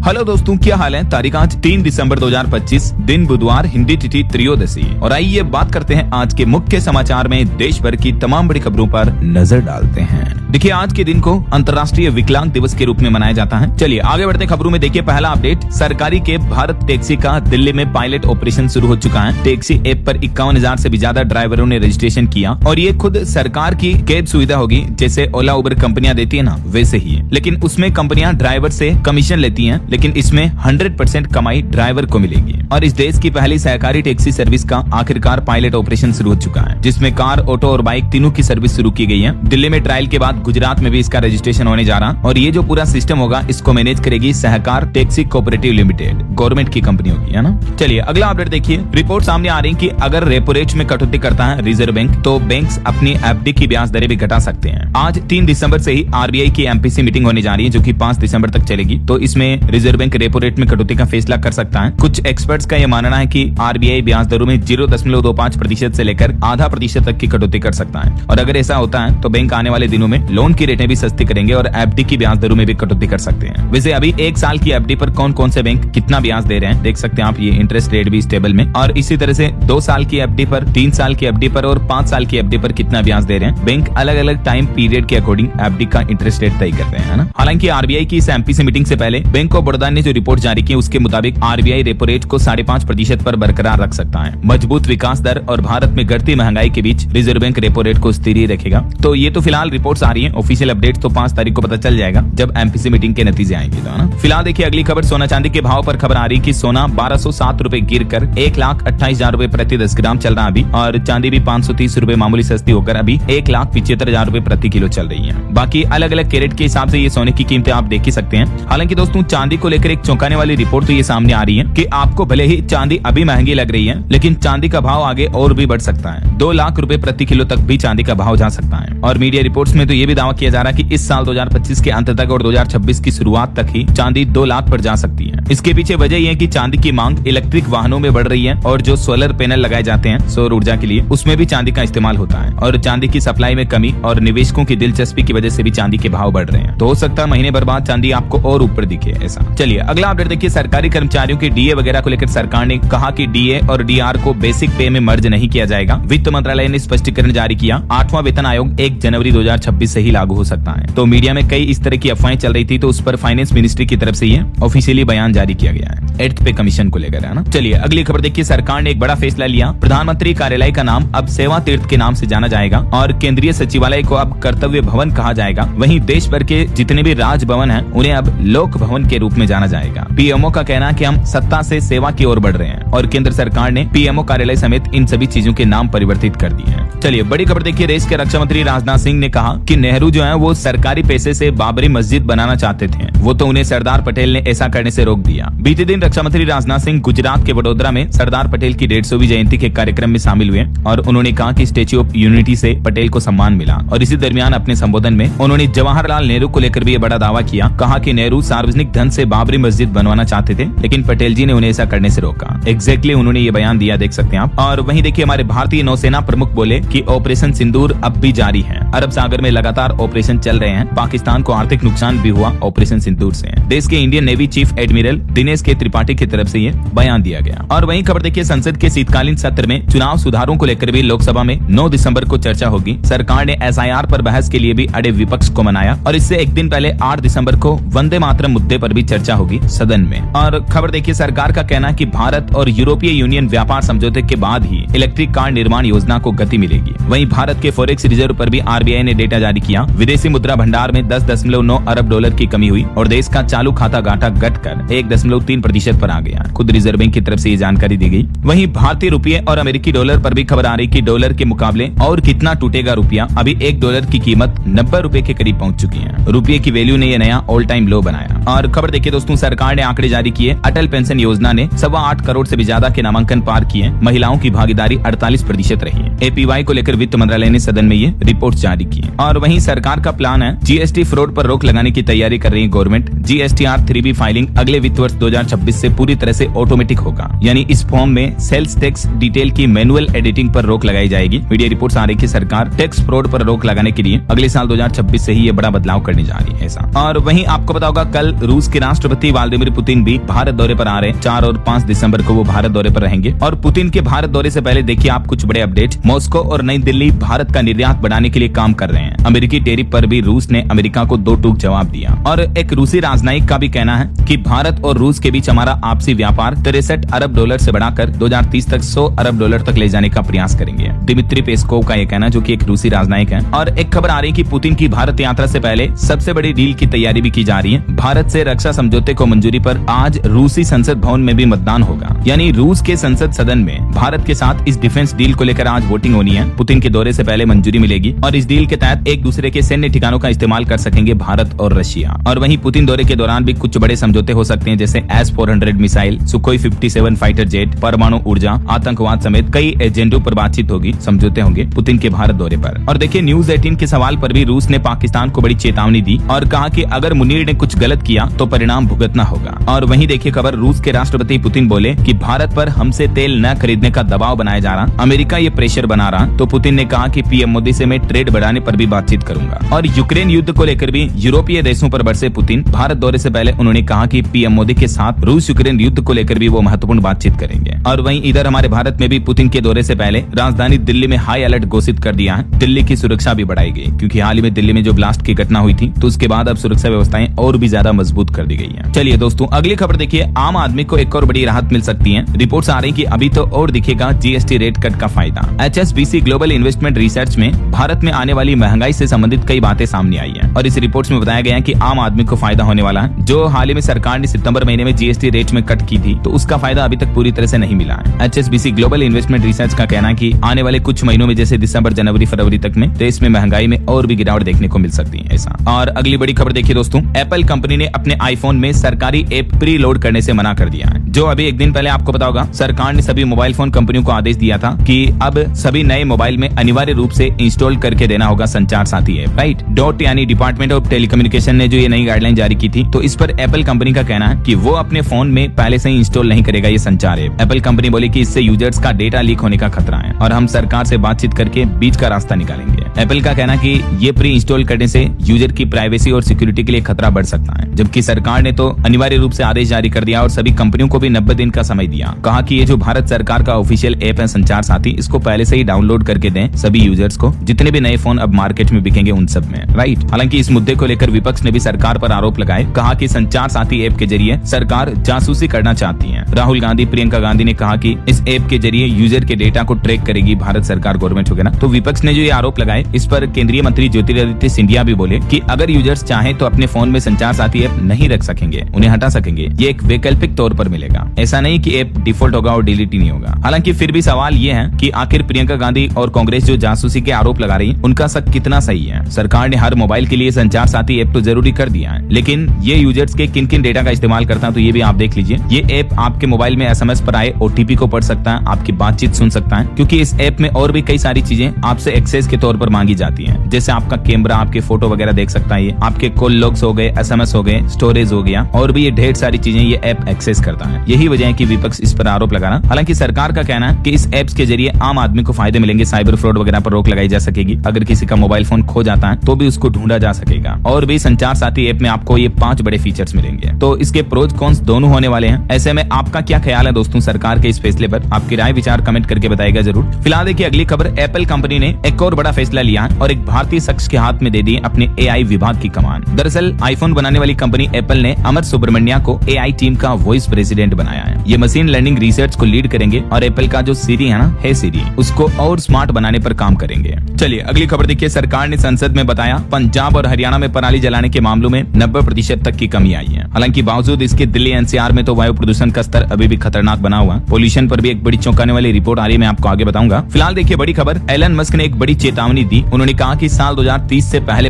Hello दोस्तों, क्या हाल है। तारीख आज 3 दिसंबर 2025, दिन बुधवार, हिंदी तिथि त्रयोदशी। और आइए बात करते हैं आज के मुख्य समाचार में देश भर की तमाम बड़ी खबरों पर नजर डालते हैं। देखिए, आज के दिन को अंतर्राष्ट्रीय विकलांग दिवस के रूप में मनाया जाता है। चलिए आगे बढ़ते खबरों में। देखिए, पहला अपडेट, सरकारी के भारत टैक्सी का दिल्ली में पायलट ऑपरेशन शुरू हो चुका है। टैक्सी ऐप पर 51,000 से भी ज्यादा ड्राइवरों ने रजिस्ट्रेशन किया और ये खुद सरकार की कैब सुविधा होगी, जैसे ओला उबर कंपनियां देती है ना, वैसे ही है। लेकिन उसमें कंपनियां ड्राइवर से कमीशन लेती हैं, लेकिन इसमें 100% कमाई ड्राइवर को मिलेगी। और इस देश की पहली सहकारी टैक्सी सर्विस का आखिरकार पायलट ऑपरेशन शुरू हो चुका है, जिसमें कार, ऑटो और बाइक तीनों की सर्विस शुरू की गई है। दिल्ली में ट्रायल के बाद गुजरात में भी इसका रजिस्ट्रेशन होने जा रहा है। और ये जो पूरा सिस्टम होगा, इसको मैनेज करेगी सहकार टैक्सी कोऑपरेटिव लिमिटेड, गवर्नमेंट की कंपनी होगी, है ना। चलिए अगला अपडेट देखिए। रिपोर्ट सामने आ रही है कि अगर रेपो रेट में कटौती करता है रिजर्व बैंक, तो बैंक्स अपनी एफडी की ब्याज दरें भी घटा सकते हैं। आज 3 दिसंबर से ही आरबीआई की एमपीसी मीटिंग होने जा रही है, जो कि 5 दिसंबर तक चलेगी। तो इसमें रिजर्व बैंक रेपो रेट में कटौती का फैसला कर सकता है। कुछ एक्सपर्ट्स का यह मानना है कि आरबीआई ब्याज दरों में 0.25% से लेकर आधा प्रतिशत तक की कटौती कर सकता है। और अगर ऐसा होता है तो बैंक आने वाले दिनों में लोन की रेटें भी सस्ती करेंगे और एफडी की ब्याज दरों में भी कटौती कर सकते हैं। वैसे अभी 1 साल की एफडी पर कौन कौन से बैंक कितना ब्याज दे रहे हैं देख सकते हैं आप, ये इंटरेस्ट रेट भी स्टेबल में। और इसी तरह से 2 साल की एफडी पर, 3 साल की एफडी पर और 5 साल की एफडी पर कितना ब्याज दे रहे हैं। बैंक अलग अलग टाइम पीरियड के अकॉर्डिंग एफडी का इंटरेस्ट रेट तय करते हैं, है ना। हालांकि आरबीआई की इस एमपीसी मीटिंग से पहले बैंक ऑफ बड़ौदा ने जो रिपोर्ट जारी की, उसके मुताबिक आरबीआई रेपो रेट को 5.5% पर बरकरार रख सकता है। मजबूत विकास दर और भारत में घटती महंगाई के बीच रिजर्व बैंक रेपो रेट को स्थिर ही रखेगा। तो ये तो फिलहाल रिपोर्ट्स आ रही हैं, ऑफिशियल अपडेट तो 5 तारीख को पता चल जाएगा जब एमपीसी मीटिंग के नतीजे आएंगे, तो है ना। फिलहाल देखिए अगली खबर, सोना चांदी के भाव पर खबर आ रही कि सोना 1207 रुपए गिर कर 1,28,000 रुपए प्रति 10 ग्राम चल रहा है अभी। और चांदी भी 530 रुपए मामूली सस्ती होकर अभी 1,75,000 रुपए प्रति किलो चल रही है। बाकी अलग अलग कैरेट के हिसाब से ये सोने की कीमतें आप देख ही सकते हैं। हालांकि दोस्तों, चांदी को लेकर एक चौंकाने वाली रिपोर्ट तो ये सामने आ रही है कि आपको भले ही चांदी अभी महंगी लग रही है, लेकिन चांदी का भाव आगे और भी बढ़ सकता है। 2 लाख रुपए प्रति किलो तक भी चांदी का भाव जा सकता है। और मीडिया रिपोर्ट्स में तो ये भी दावा किया जा रहा है कि इस साल 2025 के अंत तक और 2026 की शुरुआत तक ही चांदी 2 लाख पर जा सकती है। इसके पीछे वजह यह है कि चांदी की मांग इलेक्ट्रिक वाहनों में बढ़ रही है और जो सोलर पैनल लगाए जाते हैं सौर ऊर्जा के लिए, उसमें भी चांदी का इस्तेमाल होता है। और चांदी की सप्लाई में कमी और निवेशकों की दिलचस्पी की वजह से भी चांदी के भाव बढ़ रहे हैं। तो हो सकता है महीने भर बाद चांदी आपको और ऊपर दिखे ऐसा। चलिए अगला अपडेट देखिए। सरकारी कर्मचारियों के डीए वगैरह को लेकर सरकार ने कहा कि डीए और डीआर को बेसिक पे में मर्ज नहीं किया जाएगा। वित्त मंत्रालय ने स्पष्टीकरण जारी किया। 8वां वेतन आयोग 1 जनवरी 2026 से ही लागू हो सकता है। तो मीडिया में कई इस तरह की अफवाहें चल रही थी, तो उस पर फाइनेंस मिनिस्ट्री की तरफ से ये ऑफिशियली बयान जारी किया गया है 8th पे कमीशन को लेकर, है ना। चलिए अगली खबर देखिए। सरकार ने एक बड़ा फैसला लिया। प्रधानमंत्री कार्यालय का नाम अब सेवा तीर्थ के नाम से जाना जाएगा और केंद्रीय सचिवालय को अब कर्तव्य भवन कहा जाएगा। वहीं देश भर के जितने भी राज भवन हैं, उन्हें अब लोक भवन के रूप में जाना जाएगा। पीएमओ का कहना है कि हम सत्ता से सेवा की ओर बढ़ रहे हैं और केंद्र सरकार ने पीएमओ कार्यालय समेत इन सभी चीजों के नाम परिवर्तित कर दिए हैं। चलिए बड़ी खबर देखिए। देश के रक्षा मंत्री राजनाथ सिंह ने कहा कि नेहरू जो है वो सरकारी पैसे से बाबरी मस्जिद बनाना चाहते थे, वो तो उन्हें सरदार पटेल ने ऐसा करने से रोक दिया। बीते दिन रक्षा मंत्री राजनाथ सिंह गुजरात के वडोदरा में सरदार पटेल की 150वीं जयंती के कार्यक्रम में शामिल हुए और उन्होंने कहा कि स्टैच्यू ऑफ यूनिटी से पटेल को सम्मान मिला। और इसी दरमियान अपने संबोधन में उन्होंने जवाहरलाल नेहरू को लेकर भी ये बड़ा दावा किया। कहा कि नेहरू सार्वजनिक धन से बाबरी मस्जिद बनवाना चाहते थे, लेकिन पटेल जी ने उन्हें ऐसा करने से रोका। एग्जैक्टली उन्होंने ये बयान दिया, देख सकते हैं आप। और वहीं देखिए हमारे भारतीय नौसेना प्रमुख बोले कि ऑपरेशन सिंदूर अब भी जारी है। अरब सागर में लगातार ऑपरेशन चल रहे हैं। पाकिस्तान को आर्थिक नुकसान भी हुआ ऑपरेशन सिंदूर से। देश के Indian navy chief admiral Dinesh के त्रिपाठी की तरफ से ये बयान दिया गया। और वहीं खबर देखिए, संसद के शीतकालीन सत्र में चुनाव सुधारों को लेकर भी लोकसभा में 9 दिसंबर को चर्चा होगी। सरकार ने एसआईआर पर बहस के लिए भी अड़े विपक्ष को मनाया और इससे एक दिन पहले 8 दिसंबर को वंदे मातरम मुद्दे पर भी चर्चा होगी सदन में। और खबर देखिए, सरकार का कहना है कि भारत और यूरोपीय यूनियन व्यापार समझौते के बाद ही इलेक्ट्रिक कार निर्माण योजना को गति मिलेगी। वहीं भारत के फॉरेक्स रिजर्व पर भी आरबीआई ने डेटा जारी किया। विदेशी मुद्रा भंडार में 10.9 अरब डॉलर की कमी हुई और देश का चालू खाता घाटा घटकर 1.3% पर आ गया। खुद रिजर्व बैंक की तरफ से ये जानकारी दी गई। वहीं भारतीय रुपये और अमेरिकी डॉलर पर भी खबर आ रही कि डॉलर के मुकाबले और कितना टूटेगा रुपया। अभी 1 डॉलर की कीमत 90 रुपए के करीब पहुंच चुकी है। रुपये की वैल्यू ने यह नया ऑल टाइम लो बनाया। और खबर देखिए दोस्तों, सरकार ने आंकड़े जारी किए। अटल पेंशन योजना ने 8.25 करोड़ से भी ज्यादा के नामांकन पार किए। महिलाओं की भागीदारी 48% रही है। APY को लेकर वित्त मंत्रालय ने सदन में ये रिपोर्ट जारी की। और वहीं सरकार का प्लान है GST फ्रॉड पर रोक लगाने की तैयारी कर रही है गवर्नमेंट। GSTR 3B फाइलिंग अगले वित्त वर्ष 2026 से पूरी तरह से ऑटोमेटिक होगा, यानी इस फॉर्म में सेल्स टैक्स डिटेल की मैनुअल एडिटिंग पर रोक लगाई जाएगी। मीडिया रिपोर्ट्स आ रही है कि सरकार टैक्स फ्रॉड पर रोक लगाने के लिए अगले साल 2026 से ही ये बड़ा बदलाव करने जा रही है ऐसा। और वहीं आपको पता होगा कल रूस के राष्ट्रपति व्लादिमीर पुतिन भी भारत दौरे पर आ रहे हैं। 4 और 5 दिसंबर को वो भारत दौरे पर रहेंगे। और पुतिन के भारत दौरे से पहले देखिए आप कुछ बड़े अपडेट। मॉस्को और नई दिल्ली भारत का निर्यात बढ़ाने के लिए काम कर रहे हैं। अमेरिकी टैरिफ पर भी रूस ने अमेरिका को 2 टूक जवाब दिया। और एक रूसी राजनयिक का भी कहना है कि भारत और रूस के बीच हमारा आपसी व्यापार 63 अरब डॉलर से बढ़ाकर 2030 तक 100 अरब डॉलर तक ले जाने का प्रयास करेंगे। दिमित्री पेस्कोव का यह कहना, जो कि एक रूसी राजनयिक है। और एक खबर आ रही है कि पुतिन की भारत यात्रा से पहले सबसे बड़ी डील की तैयारी भी की जा रही है। भारत से रक्षा समझौते को मंजूरी पर आज रूसी संसद भवन में भी मतदान होगा, यानी रूस के संसद सदन में भारत के साथ इस डिफेंस डील को लेकर आज वोटिंग होनी है। पुतिन के दौरे से पहले मंजूरी मिलेगी और इस डील के तहत एक दूसरे के सैन्य ठिकानों का इस्तेमाल कर सकेंगे भारत और रशिया। और वहीं पुतिन दौरे के दौरान भी कुछ बड़े समझौते हो सकते हैं, जैसे S-400 missile, Sukhoi 57 fighter jet, परमाणु ऊर्जा, आतंकवाद समेत कई एजेंडों पर बातचीत होगी, समझौते होंगे पुतिन के भारत दौरे पर। और देखिए न्यूज 18 के सवाल पर भी रूस ने पाकिस्तान को बड़ी चेतावनी दी और कहा कि अगर मुनीर ने कुछ गलत किया तो परिणाम भुगतना होगा। और वहीं देखिए खबर, रूस के राष्ट्रपति पुतिन बोले कि भारत पर हमसे तेल न खरीदने का दबाव बनाया जा रहा, अमेरिका ये प्रेशर बना रहा। तो पुतिन ने कहा कि पीएम मोदी से मैं ट्रेड बढ़ाने पर भी बातचीत करूंगा। और यूक्रेन युद्ध को लेकर भी यूरोपीय देशों पर बरसे पुतिन। भारत दौरे से पहले उन्होंने कहा कि पीएम मोदी के साथ रूस यूक्रेन युद्ध को लेकर भी वो महत्वपूर्ण बातचीत करेंगे। और वहीं इधर हमारे भारत में भी पुतिन के दौरे से पहले राजधानी दिल्ली में हाई अलर्ट घोषित कर दिया है। दिल्ली की सुरक्षा भी बढ़ाई गई, क्योंकि हाल ही में दिल्ली में जो ब्लास्ट की घटना हुई थी, तो उसके बाद अब सुरक्षा व्यवस्थाएं और भी ज्यादा मजबूत कर दी गई है। चलिए दोस्तों अगली खबर देखिए, आम आदमी को एक और बड़ी राहत मिल सकती है। रिपोर्ट्स आ रही कि अभी तो और दिखेगा GST रेट कट का फायदा। HSBC ग्लोबल इन्वेस्टमेंट रिसर्च में भारत में आने वाली महंगाई से संबंधित कई बातें सामने आई है और इस रिपोर्ट्स में बताया गया है कि आम आदमी को फायदा होने वाला है। जो हाल ही में सरकार ने सितंबर महीने में GST रेट में कट की थी, तो उसका फायदा अभी तक पूरी तरह से नहीं मिला है। HSBC ग्लोबल इन्वेस्टमेंट रिसर्च का कहना है कि आने वाले कुछ महीनों में, जैसे दिसंबर, जनवरी, फरवरी तक में देश में महंगाई में और भी गिरावट देखने को मिल सकती है ऐसा। और अगली बड़ी खबर देखिए दोस्तों, एप्पल कंपनी ने अपने आईफोन में सरकारी ऐप प्री लोड करने से मना कर दिया है। जो अभी एक दिन पहले आपको पता होगा, सरकार ने सभी मोबाइल फोन कंपनियों को आदेश दिया था कि अब सभी नए मोबाइल में अनिवार्य रूप से इंस्टॉल करके देना होगा संचार साथी ऐप, राइट। डॉट यानी डिपार्टमेंट ऑफ टेलीकम्युनिकेशन ने जो ये नई गाइडलाइन जारी की थी, तो इस पर एप्पल कंपनी का कहना है कि वो अपने फोन में पहले से ही इंस्टॉल नहीं करेगा ये संचार ऐप। एप्पल कंपनी बोली कि इससे यूजर्स का डेटा लीक होने का खतरा है और हम सरकार से बातचीत करके बीच का रास्ता निकालेंगे। एप्पल का कहना कि ये प्री इंस्टॉल करने से यूजर की प्राइवेसी और सिक्योरिटी के लिए खतरा बढ़ सकता है, जबकि सरकार ने तो अनिवार्य रूप से आदेश जारी कर दिया और सभी कंपनियों को भी 90 दिन का समय दिया। कहा कि ये जो भारत सरकार का ऑफिशियल ऐप है संचार साथी, इसको पहले से ही डाउनलोड करके दें सभी यूजर्स को, जितने भी नए फोन अब मार्केट में बिकेंगे उन सब में, राइट। हालांकि इस मुद्दे को लेकर विपक्ष ने भी सरकार पर आरोप लगाए, कहा कि संचार साथी ऐप के जरिए सरकार जासूसी करना चाहती है। राहुल गांधी, प्रियंका गांधी ने कहा कि इस ऐप के जरिए यूजर के डेटा को ट्रैक करेगी भारत सरकार, गवर्नमेंट वगैरह। तो विपक्ष ने जो ये आरोप लगाए, इस पर केंद्रीय मंत्री ज्योतिरादित्य सिंधिया भी बोले कि अगर यूजर्स चाहें तो अपने फोन में संचार साथी ऐप नहीं रख सकेंगे, उन्हें हटा सकेंगे। ये एक वैकल्पिक तौर पर मिलेगा, ऐसा नहीं कि ऐप डिफॉल्ट होगा और डिलीट ही नहीं होगा। हालांकि फिर भी सवाल ये है कि आखिर प्रियंका गांधी और कांग्रेस जो जासूसी के आरोप लगा रही है, उनका शक कितना सही है। सरकार ने हर मोबाइल के लिए संचार साथी ऐप तो जरूरी कर दिया है, लेकिन ये यूजर्स के किन किन डेटा का इस्तेमाल करता है, तो ये भी आप देख लीजिए। ये ऐप आपके मोबाइल में SMS पर आए OTP को पढ़ सकता है, आपकी बातचीत सुन सकता है, क्योंकि इस ऐप में और भी कई सारी चीजें आपसे एक्सेस के तौर पर मांगी जाती हैं, जैसे आपका कैमरा, आपके फोटो वगैरह देख सकता है, ये आपके कॉल लॉग्स हो गए, SMS हो गए, स्टोरेज हो गया, और भी ये ढेर सारी चीजें ये ऐप एक्सेस करता है। यही वजह है कि विपक्ष इस पर आरोप लगा रहा। हालांकि सरकार का कहना है कि इस ऐप्स के जरिए आम आदमी को फायदे मिलेंगे, साइबर फ्रॉड वगैरह पर रोक लगाई जा सकेगी। अगर किसी का मोबाइल फोन खो जाता है तो भी उसको ढूंढा जा सकेगा। और भी संचार साथी ऐप में आपको ये 5 बड़े फीचर्स मिलेंगे। तो इसके प्रोज कॉन्स दोनों होने वाले हैं। ऐसे में आपका क्या ख्याल है दोस्तों सरकार के इस फैसले पर? आपकी राय विचार कमेंट करके बताइएगा जरूर। फिलहाल देखिए अगली खबर, एप्पल कंपनी ने एक और बड़ा फैसला लिया है और एक भारतीय शख्स के हाथ में दे दी अपने AI विभाग की कमान। दरअसल आईफोन बनाने वाली कंपनी एप्पल ने अमर सुब्रमण्या को AI टीम का वॉइस प्रेसिडेंट बनाया है। ये मशीन लर्निंग रिसर्च को लीड करेंगे और एप्पल का जो सीरी है ना, है सीरी, उसको और स्मार्ट बनाने पर काम करेंगे। चलिए अगली खबर देखिए, सरकार ने संसद में बताया पंजाब और हरियाणा में पराली जलाने के मामलों में 90% तक की कमी आई है। हालांकि बावजूद इसके दिल्ली NCR में तो वायु प्रदूषण का स्तर अभी भी खतरनाक बना हुआ। पोल्यूशन पर भी एक बड़ी चौंकाने वाली रिपोर्ट आ रही है, मैं आपको आगे बताऊंगा। फिलहाल देखिए बड़ी खबर, एलन मस्क ने एक बड़ी चेतावनी दी। उन्होंने कहा कि साल 2030 से पहले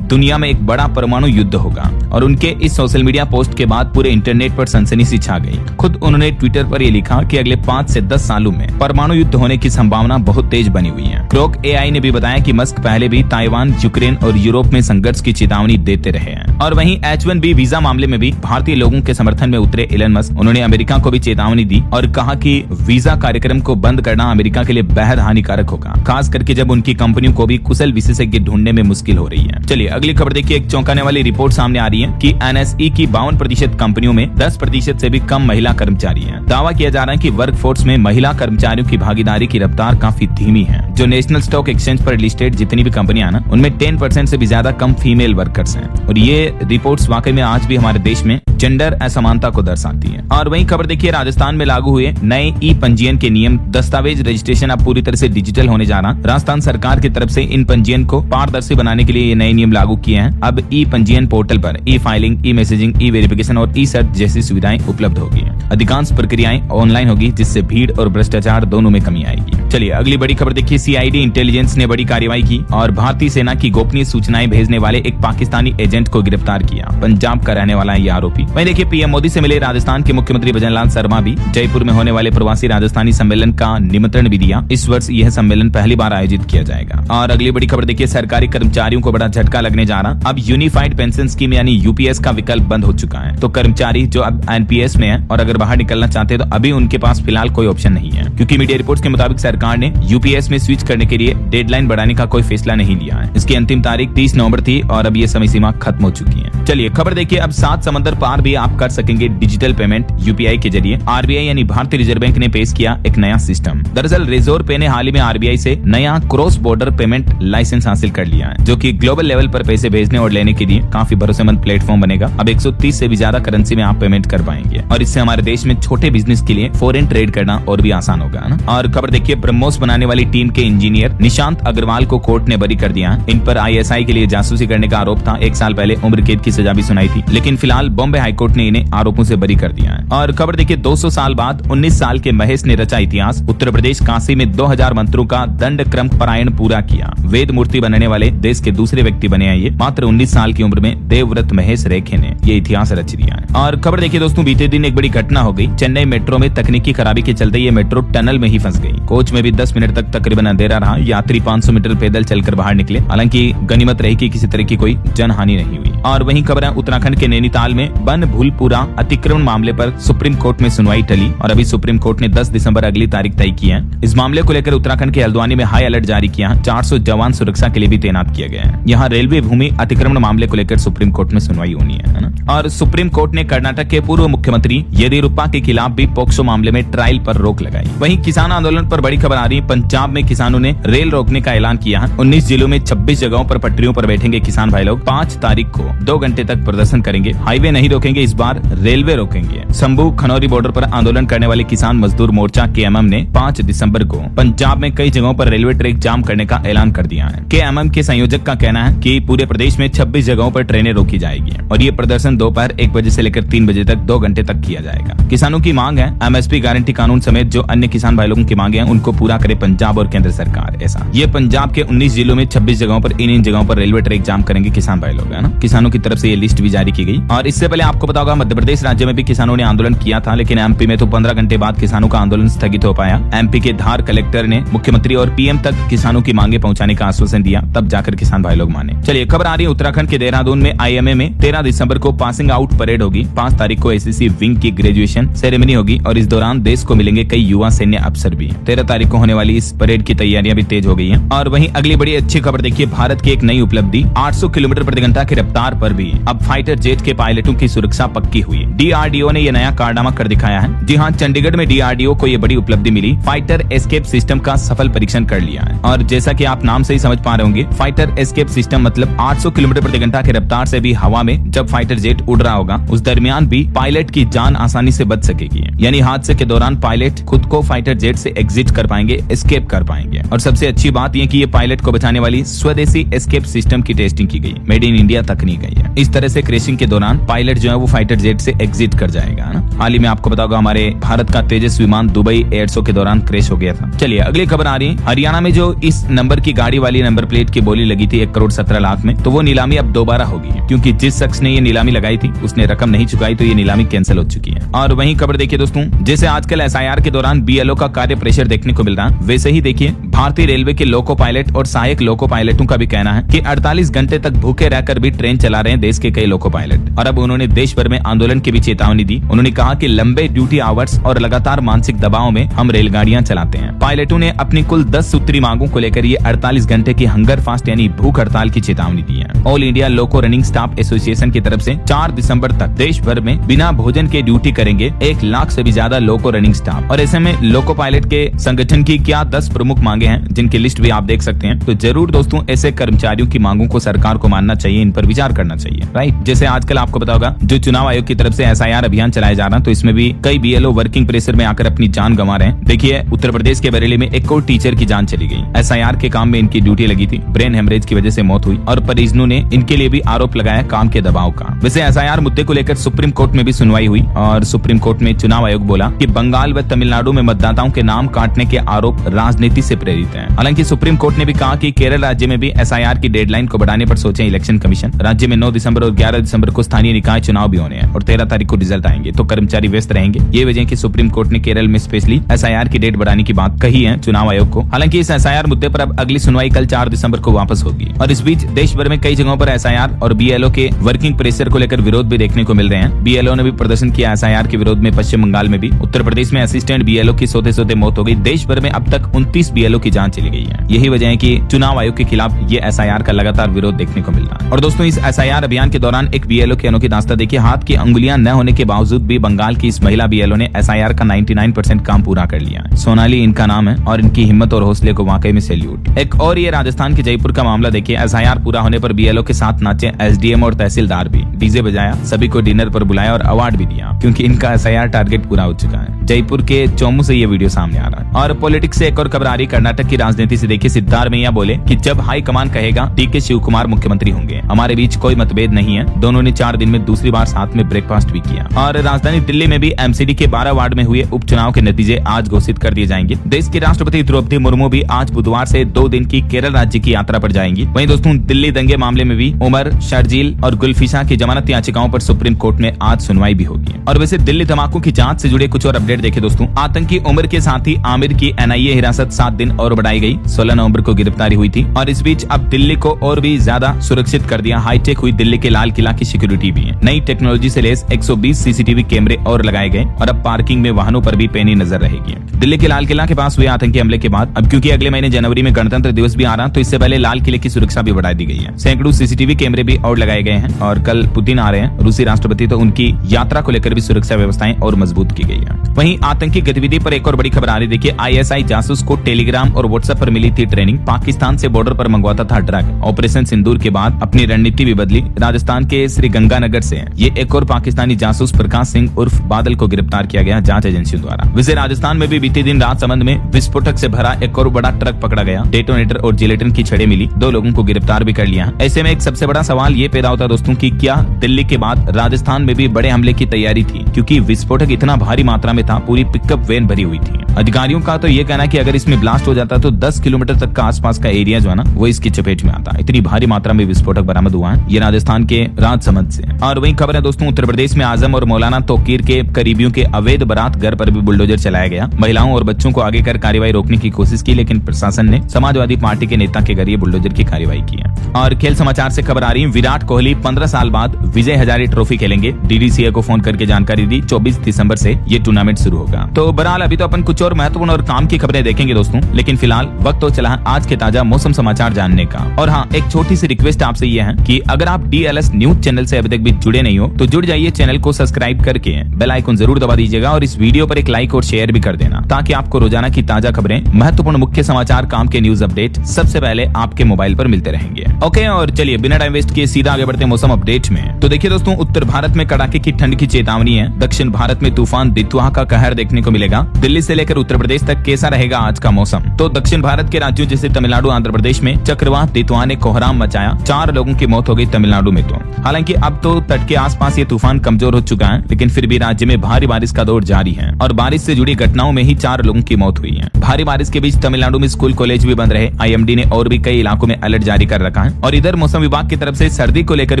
दुनिया में एक बड़ा परमाणु युद्ध होगा और उनके इस सोशल मीडिया पोस्ट के बाद पूरे इंटरनेट पर सनसनी सी छा गई। खुद उन्होंने ट्विटर ट्विटर पर ये लिखा कि अगले 5 से 10 सालों में परमाणु युद्ध होने की संभावना बहुत तेज बनी हुई है। क्रोक AI ने भी बताया कि मस्क पहले भी ताइवान, यूक्रेन और यूरोप में संघर्ष की चेतावनी देते रहे हैं। और वहीं H1B वीजा मामले में भी भारतीय लोगों के समर्थन में उतरे एलन मस्क। उन्होंने अमेरिका को भी चेतावनी दी और कहा कि वीजा कार्यक्रम को बंद करना अमेरिका के लिए बेहद हानिकारक होगा, खास करके जब उनकी कंपनियों को भी कुशल विशेषज्ञ ढूंढने में मुश्किल हो रही है। चलिए अगली खबर देखिए। एक चौंकाने वाली रिपोर्ट सामने आ रही है कि NSE की 52% कंपनियों में 10% से भी कम महिला कर्मचारी हैं। दावा किया जा रहा है कि वर्कफोर्स में महिला कर्मचारियों की भागीदारी की रफ्तार काफी धीमी है। जो नेशनल स्टॉक एक्सचेंज पर लिस्टेड जितनी भी कंपनियां ना, उनमें 10% से भी ज्यादा कम फीमेल वर्कर्स हैं। और ये रिपोर्ट्स वाकई में आज भी हमारे देश में जेंडर असमानता को दर्शाती है। और वहीं खबर देखिए, राजस्थान में लागू हुए नए ई पंजीयन के नियम, दस्तावेज रजिस्ट्रेशन अब पूरी तरह से डिजिटल होने जा रहा। राजस्थान सरकार की तरफ से इन पंजीयन को पारदर्शी बनाने के लिए ये नए नियम लागू किए हैं। अब ई पंजीयन पोर्टल पर ई फाइलिंग, ई मैसेजिंग, ई वेरिफिकेशन और ई सर्च जैसी सुविधाएं उपलब्ध होगी। अधिकांश प्रक्रियाएं ऑनलाइन होगी, जिससे भीड़ और भ्रष्टाचार दोनों में कमी आएगी। चलिए अगली बड़ी खबर देखिए। CID इंटेलिजेंस ने बड़ी कार्रवाई की और भारतीय सेना की गोपनीय सूचनाएं भेजने वाले एक पाकिस्तानी एजेंट को गिरफ्तार किया। पंजाब का रहने वाला है ये आरोपी। वहीं देखिए, PM मोदी से मिले राजस्थान के मुख्यमंत्री भजनलाल शर्मा भी जयपुर में होने वाले प्रवासी राजस्थानी सम्मेलन का निमंत्रण भी दिया। इस वर्ष यह सम्मेलन पहली बार आयोजित किया जाएगा। और अगली बड़ी खबर देखिए, सरकारी कर्मचारियों को बड़ा झटका लगने जा रहा। अब यूनिफाइड पेंशन स्कीम यानी UPS का विकल्प बंद हो चुका है। तो कर्मचारी जो अब NPS में है और अगर बाहर निकलना चाहते हैं तो अभी उनके पास फिलहाल कोई ऑप्शन नहीं है, क्योंकि मीडिया रिपोर्ट्स के मुताबिक सरकार ने UPS में स्विच करने के लिए डेडलाइन बढ़ाने का कोई फैसला नहीं लिया है। इसकी अंतिम तारीख 30 नवंबर थी और अब ये समय सीमा खत्म हो चुकी है। चलिए खबर देखिए, अब 7 समंदर पार भी आप कर सकेंगे डिजिटल पेमेंट UPI के जरिए। RBI यानी भारतीय रिजर्व बैंक ने पेश किया एक नया सिस्टम। दरअसल रिजर्व पे ने हाल ही में RBI से नया क्रॉस बॉर्डर पेमेंट लाइसेंस हासिल कर लिया है, जो कि ग्लोबल लेवल पर पैसे भेजने और लेने के लिए काफी भरोसेमंद प्लेटफॉर्म बनेगा। अब 130 से भी ज्यादा करेंसी में आप पेमेंट कर पाएंगे और इससे हमारे देश में छोटे बिजनेस के लिए फॉरेन ट्रेड करना और भी आसान होगा ना। और खबर देखिए, ब्रह्मोस बनाने वाली टीम के इंजीनियर निशांत अग्रवाल को कोर्ट ने बरी कर दिया। इन पर ISI के लिए जासूसी करने का आरोप था। 1 साल पहले उम्र कैद की सजा भी सुनाई थी, लेकिन फिलहाल बॉम्बे हाईकोर्ट ने इन्हें आरोपों से बरी कर दिया है। और खबर देखिए, 200 साल बाद 19 साल के महेश ने रचा इतिहास। उत्तर प्रदेश काशी में 2000 मंत्रों का दंड क्रम पारायण पूरा किया। वेद मूर्ति बनने वाले देश के दूसरे व्यक्ति बने हैं ये। मात्र 19 साल की उम्र में देवव्रत महेश रेखे ने ये इतिहास रच दिया है। और खबर देखिए दोस्तों, बीते दिन एक बड़ी घटना हो गई। चेन्नई मेट्रो में तकनीकी खराबी के चलते ये मेट्रो टनल में ही फंस गई। कोच में भी 10 मिनट तक तकरीबन अंधेरा रहा। यात्री 500 मीटर पैदल चलकर बाहर निकले। हालांकि गनीमत रही कि किसी तरह की कोई जनहानि नहीं हुई। और वहीं खबर है, उत्तराखंड के नैनीताल में बन भूलपुरा अतिक्रमण मामले पर सुप्रीम कोर्ट में सुनवाई टली और अभी सुप्रीम कोर्ट ने 10 दिसंबर अगली तारीख तय की है। इस मामले को लेकर उत्तराखंड के हल्द्वानी में हाई अलर्ट जारी किया। 400 जवान सुरक्षा के लिए भी तैनात किए गए हैं। यहाँ रेलवे भूमि अतिक्रमण मामले को लेकर सुप्रीम कोर्ट में सुनवाई होनी है ना। और सुप्रीम कोर्ट ने कर्नाटक के पूर्व मुख्यमंत्री येदियुरप्पा के खिलाफ भी पोक्सो मामले में ट्रायल पर रोक लगाई। वहीं किसान आंदोलन पर बड़ी खबर आ रही है। पंजाब में किसानों ने रेल रोकने का ऐलान किया। 19 जिलों में 26 जगहों पर पटरियों पर बैठेंगे किसान भाई लोग। 5 तारीख को 2 घंटे तक प्रदर्शन करेंगे। हाईवे नहीं रोकेंगे, इस बार रेलवे रोकेंगे। शंभू खनौरी बॉर्डर पर आंदोलन करने वाले किसान मजदूर मोर्चा KMM ने 5 दिसंबर को पंजाब में कई जगहों पर रेलवे ट्रैक जाम करने का ऐलान कर दिया है। KMM के संयोजक का कहना है कि पूरे प्रदेश में 26 जगहों पर ट्रेनें रोकी जाएगी और ये प्रदर्शन दोपहर 1 बजे से लेकर 3 बजे तक 2 घंटे तक किया जाएगा। किसानों की मांग है MSP गारंटी कानून समेत जो अन्य किसान भाई लोगों की मांगे हैं उनको पूरा करे पंजाब और केंद्र सरकार। ऐसा ये पंजाब के 19 जिलों में 26 जगहों पर इन जगहों पर रेलवे ट्रैक जाम करेंगे किसान भाई लोग, है ना। किसानों की तरफ से ये लिस्ट भी जारी की गई। और इससे पहले आपको पता होगा मध्य प्रदेश राज्य में भी किसानों ने आंदोलन किया था, लेकिन MP में तो 15 घंटे बाद किसानों का आंदोलन स्थगित हो पाया। MP के धार कलेक्टर ने मुख्यमंत्री और PM तक किसानों की मांगे पहुंचाने का आश्वासन दिया, तब जाकर किसान भाई लोग माने। चलिए खबर आ रही है, उत्तराखंड के देहरादून में IMA में 13 दिसंबर को पासिंग आउट परेड होगी। 5 तारीख को SEC विंग की ग्रेजुएशन सेरेमनी होगी और इस दौरान देश को मिलेंगे कई युवा सैन्य अफसर भी। 13 तारीख को होने वाली इस परेड की तैयारियां भी तेज हो गई हैं। और वहीं अगली बड़ी अच्छी खबर देखिए, भारत की एक नई उपलब्धि। 800 किलोमीटर प्रति घंटा की रफ्तार पर भी अब फाइटर जेट के पायलटों की सुरक्षा पक्की हुई। DRDO ने यह नया कारनामा कर दिखाया है। जी हाँ, चंडीगढ़ में DRDO को यह बड़ी उपलब्धि मिली। फाइटर एस्केप सिस्टम का सफल परीक्षण कर लिया है। और जैसा कि आप नाम से ही समझ पा रहे होंगे, फाइटर एस्केप सिस्टम मतलब 800 किलोमीटर प्रति घंटा की रफ्तार से भी हवा में जब फाइटर जेट उड़ रहा होगा उस दरमियान भी पायलट की जान आसानी से बच सकेगी। यानी हादसे के दौरान पायलट खुद को फाइटर जेट से एग्जिट कर पाएंगे, एस्केप कर पाएंगे। और सबसे अच्छी बात यह कि ये पायलट को बचाने वाली स्वदेशी एस्केप सिस्टम की टेस्टिंग की गई, मेड इन इंडिया तकनीक है। इस तरह से क्रैशिंग के दौरान पायलट जो जो है वो फाइटर जेट से एग्जिट कर जाएगा ना। हाल ही में आपको पता होगा हमारे भारत का तेजस विमान दुबई एयर शो के दौरान क्रैश हो गया था। चलिए अगली खबर आ रही है। हरियाणा में जो इस नंबर की गाड़ी वाली नंबर प्लेट की बोली लगी थी 1,17,00,000 में, तो वो नीलामी अब दोबारा होगी, क्योंकि जिस शख्स ने ये नीलामी लगाई थी उसने रकम नहीं चुकाई, तो ये नीलामी कैंसिल हो चुकी है। और वहीं खबर देखिए दोस्तों, जैसे आजकल SIR के दौरान BLO का कार्य प्रेशर देखने को मिल रहा है, वैसे ही देखिए भारतीय रेलवे के लोको पायलट और सहायक लोको पायलटों का भी कहना है कि 48 घंटे तक भूखे रहकर भी ट्रेन चला रहे हैं देश के कई लोको पायलट। और अब उन्होंने देश भर में आंदोलन की भी चेतावनी दी। उन्होंने कहा कि लंबे ड्यूटी आवर्स और लगातार मानसिक दबाव में हम रेलगाड़ियां चलाते हैं। पायलटों ने अपनी कुल 10 सूत्री मांगों को लेकर ये 48 घंटे की हंगर फास्ट यानी भूख हड़ताल की चेतावनी दी है। ऑल इंडिया लोको रनिंग स्टाफ एसोसिएशन की तरफ से 4 दिसंबर तक देश भर में बिना भोजन के ड्यूटी करेंगे 1 लाख से भी ज्यादा लोको रनिंग स्टाफ। और ऐसे में लोको पायलट के संगठन की क्या 10 प्रमुख मांगे हैं, जिनकी लिस्ट भी आप देख सकते हैं। तो जरूर दोस्तों ऐसे कर्मचारियों की मांगों को सरकार को मानना चाहिए, इन पर विचार करना चाहिए, राइट। जैसे आजकल आपको पता होगा जो चुनाव आयोग की तरफ से SIR अभियान चलाया जा रहा है, तो इसमें भी कई BLO वर्किंग प्रेशर में आकर अपनी जान गंवा रहे हैं। देखिए उत्तर प्रदेश के बरेली में एक और टीचर की जान चली गई। SIR के काम में इनकी ड्यूटी लगी थी, ब्रेन हेमरेज की वजह से मौत हुई और परिजनों ने इनके लिए भी आरोप लगाया काम के दबाव का। वैसे SIR मुद्दे को लेकर सुप्रीम कोर्ट में भी सुनवाई हुई और सुप्रीम कोर्ट में चुनाव आयोग बोला कि बंगाल व तमिलनाडु में मतदाताओं के नाम काटने के आरोप राजनीति से प्रेरित हैं। हालांकि सुप्रीम कोर्ट ने भी कहा कि केरल राज्य में भी SIR की डेडलाइन को बढ़ाने पर सोचे इलेक्शन कमीशन। राज्य में 9 दिसंबर और 11 दिसंबर को स्थानीय निकाय चुनाव भी होने हैं और 13 तारीख को रिजल्ट आएंगे, तो कर्मचारी व्यस्त रहेंगे। ये वजह कि सुप्रीम कोर्ट ने केरल में स्पेशली SIR की डेट बढ़ाने की बात कही है चुनाव आयोग को। हालांकि इस SIR मुद्दे पर अब अगली सुनवाई कल 4 दिसंबर को वापस होगी। और इस बीच देश भर में कई जगहों पर SIR और BLO के वर्किंग प्रेशर को लेकर विरोध भी देखने को मिल रहे हैं। BLO ने भी प्रदर्शन किया SIR के विरोध में पश्चिम बंगाल में भी। उत्तर प्रदेश में असिस्टेंट BLO की सोते मौत हो गई। देश भर में अब तक 29 BLO की जान चली गई है। यही वजह है कि चुनाव आयोग के खिलाफ ये SIR का लगातार विरोध देखने को मिल रहा है। और दोस्तों इस SIR अभियान के दौरान एक BLO की अनोखी दास्तां देखिए। हाथ की अंगुलियां न होने के बावजूद भी बंगाल की इस महिला BLO ने SIR का 99% काम पूरा कर लिया है। सोनाली इनका नाम है और इनकी हिम्मत और हौसले को वाकई में सैल्यूट। एक और ये राजस्थान के जयपुर का मामला देखिए। SIR पूरा होने पर BLO के साथ नाचे SDM और तहसीलदार भी, डीजे बजाया, सभी को डिनर पर बुलाया और अवार्ड भी दिया, क्योंकि इनका SIR टारगेट पूरा हो चुका है। जयपुर के चोमू से ये वीडियो सामने आ रहा है। और पॉलिटिक्स से एक और खबर आ रही कर्नाटक की राजनीति से देखिए। सिद्धारमैया बोले कि जब हाई कमान कहेगा DK शिवकुमार मुख्यमंत्री होंगे। हमारे बीच कोई मतभेद नहीं है। दोनों ने 4 दिन में दूसरी बार साथ में ब्रेकफास्ट भी किया। और राजधानी दिल्ली में भी MCD के 12 वार्ड में हुए उपचुनाव के नतीजे आज घोषित कर दिए जाएंगे। देश की राष्ट्रपति द्रौपदी मुर्मू भी आज बुधवार से 2 दिन की केरल राज्य की यात्रा पर जाएंगी। वहीं दोस्तों दिल्ली दंगे मामले में भी उमर, शर्जील और गुलफिशा की जमानत याचिकाओं पर सुप्रीम कोर्ट में आज सुनवाई भी होगी। और वैसे दिल्ली धमाकों की जांच से जुड़े कुछ और अपडेट देखें दोस्तों। आतंकी उमर के साथी आमिर की NIA हिरासत 7 दिन और बढ़ाई गई। 16 नवंबर को गिरफ्तारी हुई थी। और इस बीच अब दिल्ली को और भी ज्यादा सुरक्षित कर दिया। हाईटेक हुई दिल्ली के लाल किला की सिक्योरिटी भी है। नई टेक्नोलॉजी से लेस 120 CCTV कैमरे और लगाए गए और अब पार्किंग में वाहनों पर भी पैनी नजर रहेगी। दिल्ली के लाल किला के पास हुए आतंकी हमले के बाद अब क्योंकि अगले महीने जनवरी में गणतंत्र दिवस भी आ रहा, तो इससे पहले लाल किले की सुरक्षा भी बढ़ा दी गई है। सैकड़ों CCTV कैमरे भी और लगाए गए हैं। और कल पुतिन आ रहे हैं, रूसी राष्ट्रपति, तो उनकी यात्रा को लेकर भी सुरक्षा व्यवस्थाएं और मजबूत की गई है। वहीं आतंकी गतिविधि पर एक और बड़ी खबर आ रही देखिए। ISI जासूस को टेलीग्राम और व्हाट्सएप पर मिली थी ट्रेनिंग। पाकिस्तान से बॉर्डर पर मंगवाता था ड्रग। ऑपरेशन सिंदूर के बाद अपनी रणनीति भी बदली। राजस्थान के श्रीगंगानगर से ये एक और पाकिस्तानी जासूस प्रकाश सिंह उर्फ बादल को गिरफ्तार किया गया जांच एजेंसियों द्वारा। वैसे राजस्थान में भी बीते दिन राजसमंद में विस्फोटक से भरा एक और बड़ा ट्रक पकड़ा गया। डेटोनेटर और जिलेटिन की छड़ें मिली। 2 लोगों को गिरफ्तार भी कर लिया। ऐसे में एक सबसे बड़ा सवाल ये पैदा होता है दोस्तों कि क्या दिल्ली के बाद राजस्थान में भी बड़े हमले की तैयारी थी, क्योंकि विस्फोटक इतना भारी मात्रा में था, पूरी पिकअप वैन भरी हुई थी। अधिकारियों का तो ये कहना है कि अगर इसमें ब्लास्ट हो जाता तो 10 किलोमीटर तक का आसपास का एरिया जो है ना वो इसकी चपेट में आता। इतनी भारी मात्रा में विस्फोटक बरामद हुआ है। ये राजस्थान के राजसमंद से। और वहीं खबर है दोस्तों उत्तर प्रदेश में आजम और मौलाना तोकीर के करीबियों के अवैध बारात घर पर भी बुलडोजर चलाया गया। महिलाओं और बच्चों को आगे कर कार्रवाई रोकने की कोशिश की, लेकिन प्रशासन ने समाजवादी पार्टी के नेता के घर ये बुलडोजर की कार्रवाई की है। और खेल समाचार से खबर आ रही है। विराट कोहली 15 साल बाद विजय हजारे ट्रॉफी खेलेंगे। DDCA को फोन करके जानकारी दी। 24 दिसंबर से ये टूर्नामेंट शुरू होगा। तो बहरहाल अभी तो अपन कुछ और महत्वपूर्ण और काम की खबरें देखेंगे दोस्तों, लेकिन फिलहाल वक्त तो चला है आज के ताजा मौसम समाचार जानने का। और हाँ, एक छोटी सी रिक्वेस्ट आपसे ये है कि अगर आप DLS न्यूज चैनल से अभी तक भी जुड़े नहीं हो तो जुड़ जाइए। चैनल को सब्सक्राइब करके बेल आइकन जरूर दबा दीजिएगा और इस वीडियो पर एक लाइक और शेयर भी कर देना, ताकि आपको रोजाना की ताजा खबरें, महत्वपूर्ण मुख्य समाचार, काम के न्यूज अपडेट सबसे पहले आपके मोबाइल पर मिलते रहेंगे। ओके, और चलिए बिना टाइम वेस्ट किए सीधा आगे बढ़ते हैं मौसम अपडेट में। तो देखिए दोस्तों, उत्तर भारत में कड़ाके की ठंड की चेतावनी है। दक्षिण भारत में तूफान दितवा का कहर देखने को मिलेगा। दिल्ली से लेकर उत्तर प्रदेश तक कैसा रहेगा आज का मौसम? तो दक्षिण भारत के राज्यों जैसे तमिलनाडु, आंध्र प्रदेश में चक्रवात दितवा ने कोहराम मचाया। 4 लोगों की मौत हो गई तमिलनाडु में। तो हालांकि अब तो तट के आसपास ये तूफान कमजोर हो चुका है, लेकिन फिर भी राज्य में भारी बारिश का दौर जारी है और बारिश से जुड़ी घटनाओं में ही 4 लोगों की मौत हुई है। भारी बारिश के बीच तमिलनाडु में स्कूल कॉलेज भी बंद रहे। IMD ने और भी कई इलाकों में अलर्ट जारी कर रखा है। और इधर मौसम विभाग की तरफ से सर्दी को लेकर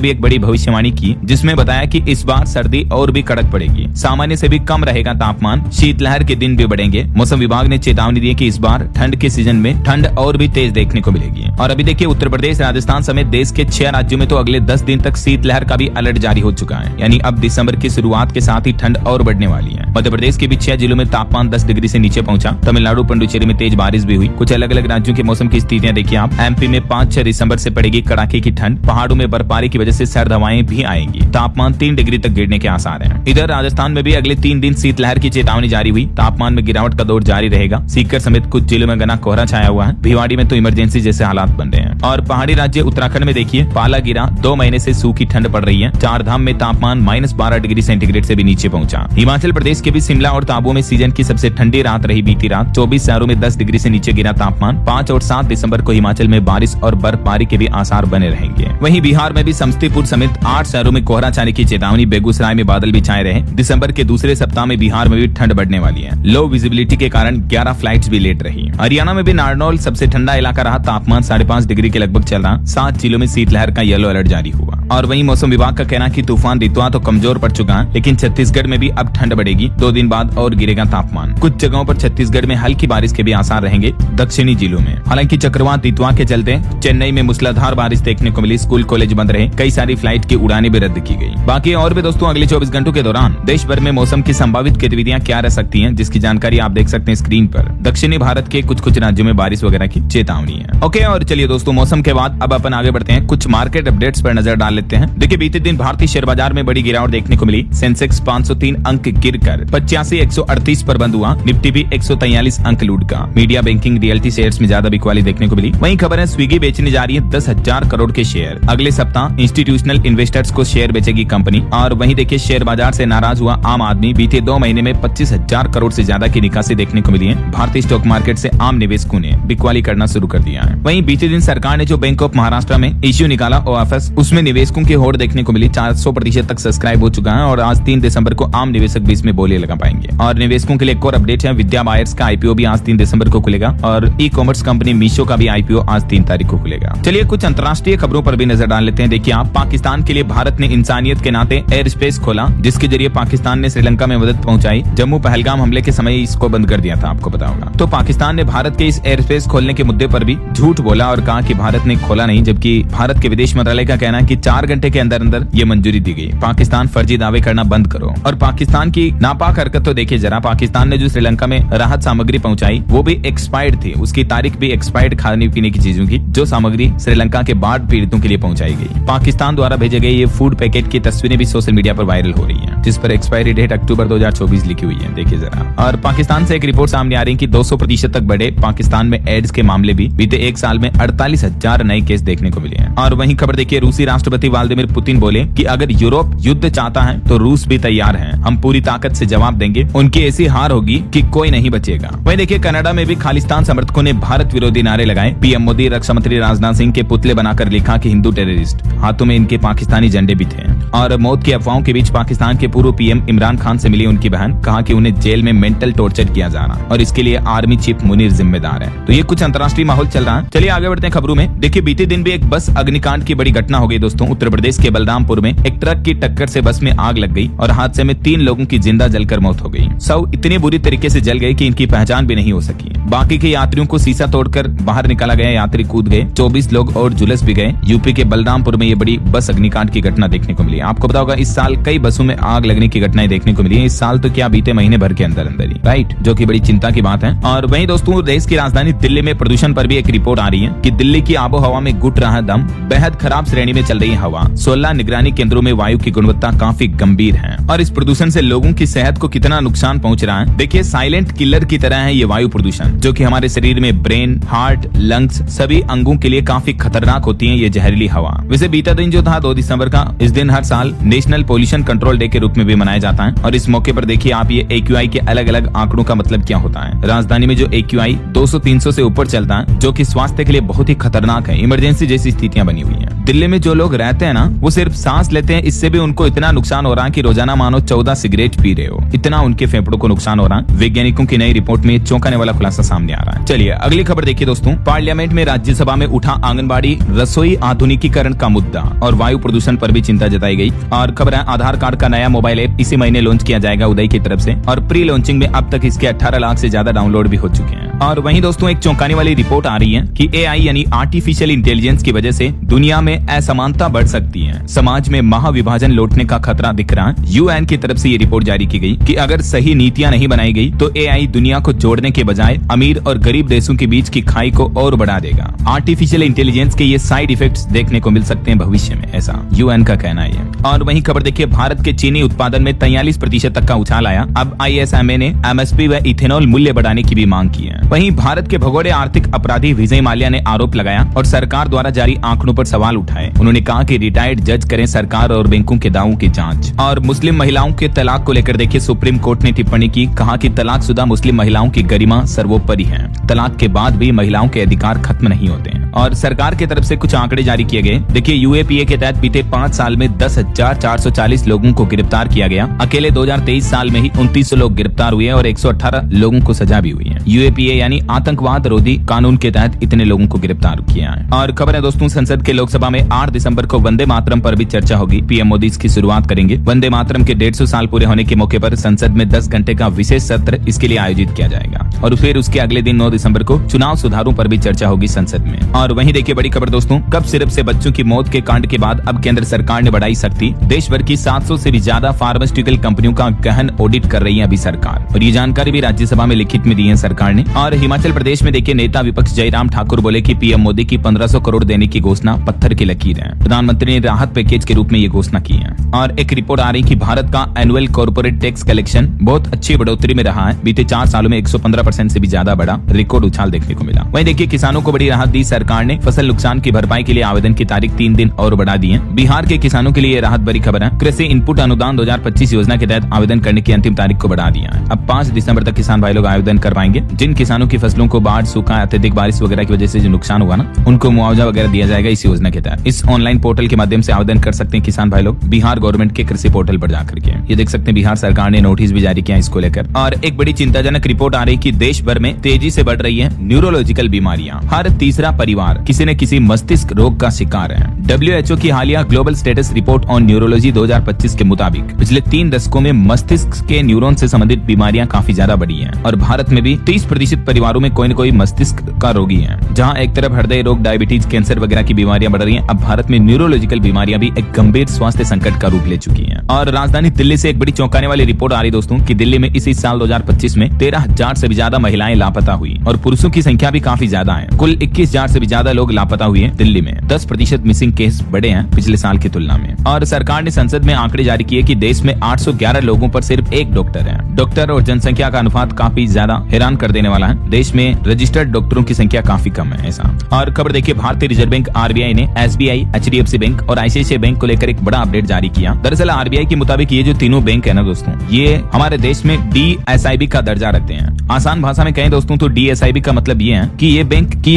भी एक बड़ी भविष्यवाणी की, जिसमें बताया कि इस बार सर्दी और भी कड़क पड़ेगी, सामान्य से भी कम रहेगा तापमान, शीतलहर के दिन भी बढ़ेंगे। मौसम विभाग ने चेतावनी दी कि इस बार ठंड के सीजन में ठंड और भी तेज देखने को मिलेगी। और अभी देखिए उत्तर प्रदेश, राजस्थान समेत देश के 6 राज्यों में तो अगले 10 दिन तक शीतलहर का भी अलर्ट जारी हो चुका है। यानी अब दिसंबर की शुरुआत के साथ ही ठंड और बढ़ने वाली है। मध्य प्रदेश के भी 6 जिलों में तापमान 10 डिग्री से नीचे पहुंचा। तमिलनाडु, पुडुचेरी में तेज बारिश भी हुई। कुछ अलग अलग राज्यों के मौसम की स्थितियां देखिए आप। MP में 5-6 दिसंबर से पड़ेगी कड़ाके की ठंड। पहाड़ों में बर्फबारी की वजह से सर्द हवाएं भी आएंगी। तापमान 3 डिग्री तक गिरने के आसार हैं। इधर राजस्थान में भी अगले 3 दिन शीतलहर की चेतावनी जारी हुई। तापमान में गिरावट का दौर जारी रहेगा। सीकर समेत कुछ जिलों में घना कोहरा छाया हुआ है। भिवाड़ी में तो इमरजेंसी जैसे हालात बन रहे हैं। और पहाड़ी राज्य उत्तराखंड में देखिए पाला गिरा, 2 महीने से सूखी ठंड पड़ रही है। 4 धाम में तापमान -12 डिग्री सेंटीग्रेड से भी नीचे पहुंचा। हिमाचल प्रदेश के भी शिमला और ताबू में सीजन की सबसे ठंडी रात रही बीती रात। 24 शहरों में 10 डिग्री से नीचे गिरा तापमान। 5 और 7 दिसंबर को हिमाचल में बारिश और बर्फबारी के भी आसार बने रहेंगे। वहीं बिहार में भी समस्तीपुर समेत 8 शहरों में कोहरा छाने की चेतावनी। बेगूसराय में बादल भी छाए रहे। दिसंबर के दूसरे सप्ताह में बिहार में भी ठंड बढ़ने वाली है। लो विजिबिलिटी के कारण 11 फ्लाइट्स भी लेट रही। हरियाणा में भी नारनौल सबसे ठंडा इलाका रहा। तापमान 5.5 डिग्री के लगभग चल रहा। 7 जिलों में शीतलहर का येलो अलर्ट जारी हुआ। और वहीं मौसम विभाग का कहना कि तूफान रितुआ तो कमजोर पड़ चुका है, लेकिन छत्तीसगढ़ में भी अब ठंड बढ़ेगी। 2 दिन बाद और गिरेगा तापमान। कुछ जगहों पर छत्तीसगढ़ में हल्की बारिश के भी आसार रहेंगे दक्षिणी जिलों में। हालांकि चक्रवात रितुआ के चलते चेन्नई में मूसलाधार बारिश देखने को मिली। स्कूल कॉलेज बंद रहे। कई सारी फ्लाइट की उड़ानें भी रद्द की गई। बाकी और भी दोस्तों अगले 24 घंटों के दौरान देश भर में मौसम की संभावित गतिविधियां क्या रह सकती हैं, जिसकी जानकारी आप देख सकते हैं स्क्रीन पर। दक्षिणी भारत के कुछ राज्यों में बारिश वगैरह की चेतावनी है। ओके, और चलिए दोस्तों मौसम के बाद अब अपन आगे बढ़ते हैं। कुछ मार्केट अपडेट्स पर नजर डाल लेते हैं। देखिए बीते दिन भारतीय शेयर बाजार में बड़ी गिरावट देखने को मिली। सेंसेक्स 503 अंक गिरकर 85,138 पर बंद हुआ। निफ्टी भी 143 अंक लूटका। मीडिया, बैंकिंग, रियल्टी शेयर्स में ज्यादा बिकवाली देखने को मिली। वहीं खबर है स्विगी बेचने जा रही है 10,000 करोड़ के शेयर। अगले सप्ताह इंस्टीट्यूशनल इन्वेस्टर्स को शेयर बेचेगी कंपनी। और वहीं देखिए शेयर बाजार से नाराज हुआ आम आदमी। बीते 2 महीने में 25,000 करोड़ से ज्यादा की निकासी देखने को मिली है। भारतीय स्टॉक मार्केट से आम निवेशकों ने बिकवाली करना शुरू कर दिया है। वहीं बीते दिन सरकार ने जो बैंक ऑफ महाराष्ट्र में इश्यू निकाला OFS, उसमें निवेशकों की होड़ देखने को मिली। 400% तक सब्सक्राइब हो चुका है। और आज 3 दिसंबर को आम निवेशक भी इसमें बोली लगा पाएंगे। और निवेशकों के लिए एक और अपडेट है। विद्या बायर्स का IPO भी आज 3 दिसंबर को खुलेगा। और ई-कॉमर्स कंपनी मीशो का भी IPO आज 3 तारीख को खुलेगा। चलिए कुछ अंतर्राष्ट्रीय खबरों पर भी नजर डाल लेते हैं। देखिए आप, पाकिस्तान के लिए भारत ने इंसानियत के नाते एयर स्पेस खोला, जिसके जरिए पाकिस्तान ने श्रीलंका में मदद पहुंचाई। जम्मू पहलगाम हमले के समय इसको बंद कर दिया था, आपको पता होगा। तो पाकिस्तान ने भारत के इस एयर स्पेस खोलने के मुद्दे पर भी झूठ बोला और कहा कि भारत ने खोला नहीं, जबकि भारत के विदेश मंत्रालय का कहना है कि 4 घंटे के अंदर अंदर ये मंजूरी दी गई। पाकिस्तान फर्जी दावे करना बंद करो। और पाकिस्तान की नापाक हरकत तो देखिए जरा। पाकिस्तान ने जो श्रीलंका में राहत सामग्री पहुंचाई वो भी एक्सपायर्ड थी। उसकी तारीख भी एक्सपायर्ड खाने पीने की चीजों की, जो सामग्री श्रीलंका के बाढ़ पीड़ितों के लिए पहुंचाई गई। पाकिस्तान द्वारा भेजे गए ये फूड पैकेट की तस्वीरें भी सोशल मीडिया पर वायरल हो रही है, जिस पर एक्सपायरी डेट अक्टूबर 2024 लिखी हुई है। देखिए जरा। और पाकिस्तान से एक रिपोर्ट सामने आ रही है कि 200% तक बढ़े पाकिस्तान में एड्स के मामले भी। बीते 1 साल में 48,000 नए केस देखने को मिले हैं। और वहीं खबर देखिए, रूसी राष्ट्रपति व्लादिमीर पुतिन बोले कि अगर यूरोप युद्ध चाहता है तो रूस भी तैयार है। हम पूरी ताकत से जवाब देंगे। उनकी ऐसी हार होगी कि कोई नहीं बचेगा। वहीं देखिए कनाडा में भी खालिस्तान समर्थकों ने भारत विरोधी नारे लगाए। PM मोदी रक्षा मंत्री राजनाथ सिंह के पुतले बनाकर लिखा कि हिंदू टेररिस्ट। हाथों में इनके पाकिस्तानी झंडे भी थे। और मौत की अफवाहों के बीच पाकिस्तान के पूर्व PM इमरान खान से मिली उनकी बहन। कहा कि उन्हें जेल में मेंटल टॉर्चर किया जा रहा और इसके लिए आर्मी चीफ मुनीर जिम्मेदार है। तो ये कुछ अंतर्राष्ट्रीय माहौल चल रहा है। चलिए आगे बढ़ते हैं खबरों में। देखिए बीते दिन भी एक बस अग्निकांड की बड़ी घटना हो गई दोस्तों। उत्तर प्रदेश के बलरामपुर में एक ट्रक की टक्कर से बस में आग लग गई और हादसे में 3 लोगों की जिंदा जलकर मौत हो गई। सब इतनी बुरी तरीके से जल गए कि इनकी पहचान भी नहीं हो सकी। बाकी के यात्रियों को शीशा तोड़कर बाहर निकाला गया। यात्री कूद गए। 24 लोग और झुलस भी गए। यूपी के बलरामपुर में ये बड़ी बस अग्निकांड की घटना देखने को मिली। आपको पता होगा इस साल कई बसों में आग लगने की घटनाएं देखने को मिली है। इस साल तो क्या बीते महीने भर के अंदर अंदर ही, राइट, जो कि बड़ी चिंता की बात है। और वहीं दोस्तों देश की राजधानी दिल्ली में प्रदूषण पर भी एक रिपोर्ट आ रही है कि दिल्ली की आबो हवा में घुट रहा दम। बेहद खराब श्रेणी में चल रही है हवा। 16 निगरानी केंद्रों में वायु की गुणवत्ता काफी गंभीर है। और इस प्रदूषण से लोगों की सेहत को कितना नुकसान पहुंच रहा है। देखिए साइलेंट किलर की तरह है ये वायु प्रदूषण, जो कि हमारे शरीर में ब्रेन, हार्ट, लंग्स सभी अंगों के लिए काफी खतरनाक होती है ये जहरीली हवा। वैसे बीता दिन जो था 2 दिसंबर का, इस दिन हर साल नेशनल पोल्यूशन कंट्रोल डे के रूप में भी मनाया जाता है। और इस मौके पर देखिए आप ये AQI के अलग अलग आंकड़ों का मतलब क्या होता है। राजधानी में जो AQI 200-300 से ऊपर चलता है, जो कि स्वास्थ्य के लिए बहुत ही खतरनाक है। इमरजेंसी जैसी स्थितियां बनी हुई है। दिल्ली में जो लोग रहते हैं ना, वो सिर्फ सांस लेते कहते हैं इससे भी उनको इतना नुकसान हो रहा है कि रोजाना मानो 14 सिगरेट पी रहे हो, इतना उनके फेफड़ों को नुकसान हो रहा है। वैज्ञानिकों की नई रिपोर्ट में चौंकाने वाला खुलासा सामने आ रहा है। चलिए अगली खबर देखिए दोस्तों। पार्लियामेंट में राज्यसभा में उठा आंगनबाड़ी रसोई आधुनिकीकरण का मुद्दा और वायु प्रदूषण पर भी चिंता जताई गई। और खबर है आधार कार्ड का नया मोबाइल ऐप इसी महीने लॉन्च किया जाएगा उदय की तरफ से, और प्री लॉन्चिंग में अब तक इसके 18 लाख से ज्यादा डाउनलोड भी हो चुके हैं। और वहीं दोस्तों एक चौंकाने वाली रिपोर्ट आ रही है कि एआई यानी आर्टिफिशियल इंटेलिजेंस की वजह से दुनिया में असमानता बढ़ सकती है, समाज में महाविभाजन लौटने का खतरा दिख रहा है। यूएन की तरफ से ये रिपोर्ट जारी की गई कि अगर सही नीतियां नहीं बनाई गई तो एआई दुनिया को जोड़ने के बजाय अमीर और गरीब देशों के बीच की खाई को और बढ़ा देगा। आर्टिफिशियल इंटेलिजेंस के ये साइड इफेक्ट्स देखने को मिल सकते हैं भविष्य में, ऐसा यूएन का कहना है। और वहीं खबर देखिए भारत के चीनी उत्पादन में 43% तक का उछाल आया। अब आईएसएमए ने एमएसपी व इथेनॉल मूल्य बढ़ाने की भी मांग की है। वहीं भारत के भगोड़े आर्थिक अपराधी विजय माल्या ने आरोप लगाया और सरकार द्वारा जारी आंकड़ों पर सवाल उठाए। उन्होंने कहा कि रिटायर्ड जज करें सरकार और बैंकों के दावों की जांच। और मुस्लिम महिलाओं के तलाक को लेकर देखिए सुप्रीम कोर्ट ने टिप्पणी की, कहा कि तलाकशुदा मुस्लिम महिलाओं की गरिमा सर्वोपरि है, तलाक के बाद भी महिलाओं के अधिकार खत्म नहीं होते हैं। और सरकार की तरफ से कुछ आंकड़े जारी किए गए। देखिए यूएपीए के तहत बीते 5 साल में 10,440 लोगों को गिरफ्तार किया गया। अकेले 2023 साल में ही 2900 लोग गिरफ्तार हुए और 118 लोगों को सजा भी हुई है। यूएपीए यानी आतंकवाद रोधी कानून के तहत इतने लोगों को गिरफ्तार किया है। और खबर है दोस्तों संसद के लोकसभा में 8 दिसंबर को वंदे मातरम पर भी चर्चा होगी। पीएम मोदी इसकी शुरुआत करेंगे। वंदे मातरम के 150 साल पूरे होने के मौके पर संसद में 10 घंटे का विशेष सत्र इसके लिए आयोजित किया जाएगा। और फिर उसके अगले दिन 9 दिसंबर को चुनाव सुधारों पर भी चर्चा होगी संसद में। और वहीं देखिए बड़ी खबर दोस्तों, कब सिरप से बच्चों की मौत के कांड के बाद अब केंद्र सरकार ने बढ़ाई सख्ती। देश भर की 700 से भी ज्यादा फार्मास्यूटिकल कंपनियों का गहन ऑडिट कर रही है अभी सरकार, और ये जानकारी भी राज्यसभा में लिखित में दी है सरकार ने। और हिमाचल प्रदेश में देखिए नेता विपक्ष जयराम ठाकुर बोले कि पीएम मोदी की 1500 करोड़ देने की घोषणा पत्थर की लकीर है। प्रधानमंत्री ने राहत पैकेज के रूप में ये घोषणा की है। और एक रिपोर्ट आ रही कि भारत का एनुअल कॉर्पोरेट टैक्स कलेक्शन बहुत अच्छी बढ़ोतरी में रहा है। बीते 4 सालों में 115% से भी ज्यादा बड़ा रिकॉर्ड उछाल देखने को मिला। वहीं देखिए किसानों को बड़ी राहत दी सरकार ने। फसल नुकसान की भरपाई के लिए आवेदन की तारीख 3 दिन और बढ़ा दी है। बिहार के किसानों के लिए राहत भरी खबर है। कृषि इनपुट अनुदान 2025 योजना के तहत आवेदन करने की अंतिम तारीख को बढ़ा दिया है। अब 5 दिसंबर तक किसान भाई लोग आवेदन कर पाएंगे। जिन किसानों की फसलों को बाढ़, सूखा, अत्यधिक बारिश वगैरह की वजह से जो नुकसान हुआ ना, उनको मुआवजा वगैरह दिया जाएगा इस योजना के तहत। इस ऑनलाइन पोर्टल के माध्यम से आवेदन कर सकते हैं किसान भाई लोग बिहार गवर्नमेंट के कृषि पोर्टल पर जाकर के। ये देख सकते हैं बिहार सरकार ने नोटिस भी जारी किया इसको लेकर। और एक बड़ी चिंताजनक रिपोर्ट आ रही कि देश भर में तेजी से बढ़ रही है न्यूरोलॉजिकल बीमारियां। हर तीसरा परिवार किसी न किसी मस्तिष्क रोग का शिकार है। WHO की हालिया global status report on neurology 2025 के मुताबिक पिछले 3 दशकों में मस्तिष्क के न्यूरॉन से संबंधित बीमारियां काफी ज्यादा बढ़ी हैं। और भारत में भी 30% परिवारों में कोई न कोई मस्तिष्क का रोगी है। जहां एक तरफ हृदय रोग, डायबिटीज, कैंसर वगैरह की बीमारियां बढ़ रही हैं, अब भारत में न्यूरोलॉजिकल बीमारियां भी एक गंभीर स्वास्थ्य संकट का रूप ले चुकी हैं। और राजधानी दिल्ली से एक बड़ी चौंकाने वाली रिपोर्ट आ रही दोस्तों कि दिल्ली में इसी साल 2025 में 13,000 से भी ज्यादा महिलाएं लापता हुई और पुरुषों की संख्या भी काफी ज्यादा है। कुल 21,000 से भी ज्यादा लोग लापता हुए दिल्ली में। 10% मिसिंग केस बढ़े हैं पिछले साल की तुलना में। और सरकार ने संसद में आंकड़े जारी किए कि देश में 811 लोगों पर सिर्फ एक डॉक्टर है। डॉक्टर और जनसंख्या का अनुपात काफी ज्यादा हैरान कर देने वाला है। देश में रजिस्टर्ड डॉक्टरों की संख्या काफी कम है ऐसा। और खबर देखिए भारतीय रिजर्व बैंक RBI ने SBI, HDFC बैंक और ICICI बैंक को लेकर एक बड़ा अपडेट जारी किया। दरअसल RBI के मुताबिक ये जो तीनों बैंक है ना दोस्तों, ये हमारे देश में DSIB का दर्जा रखते हैं। आसान भाषा में कहें दोस्तों तो DSIB का मतलब ये है कि ये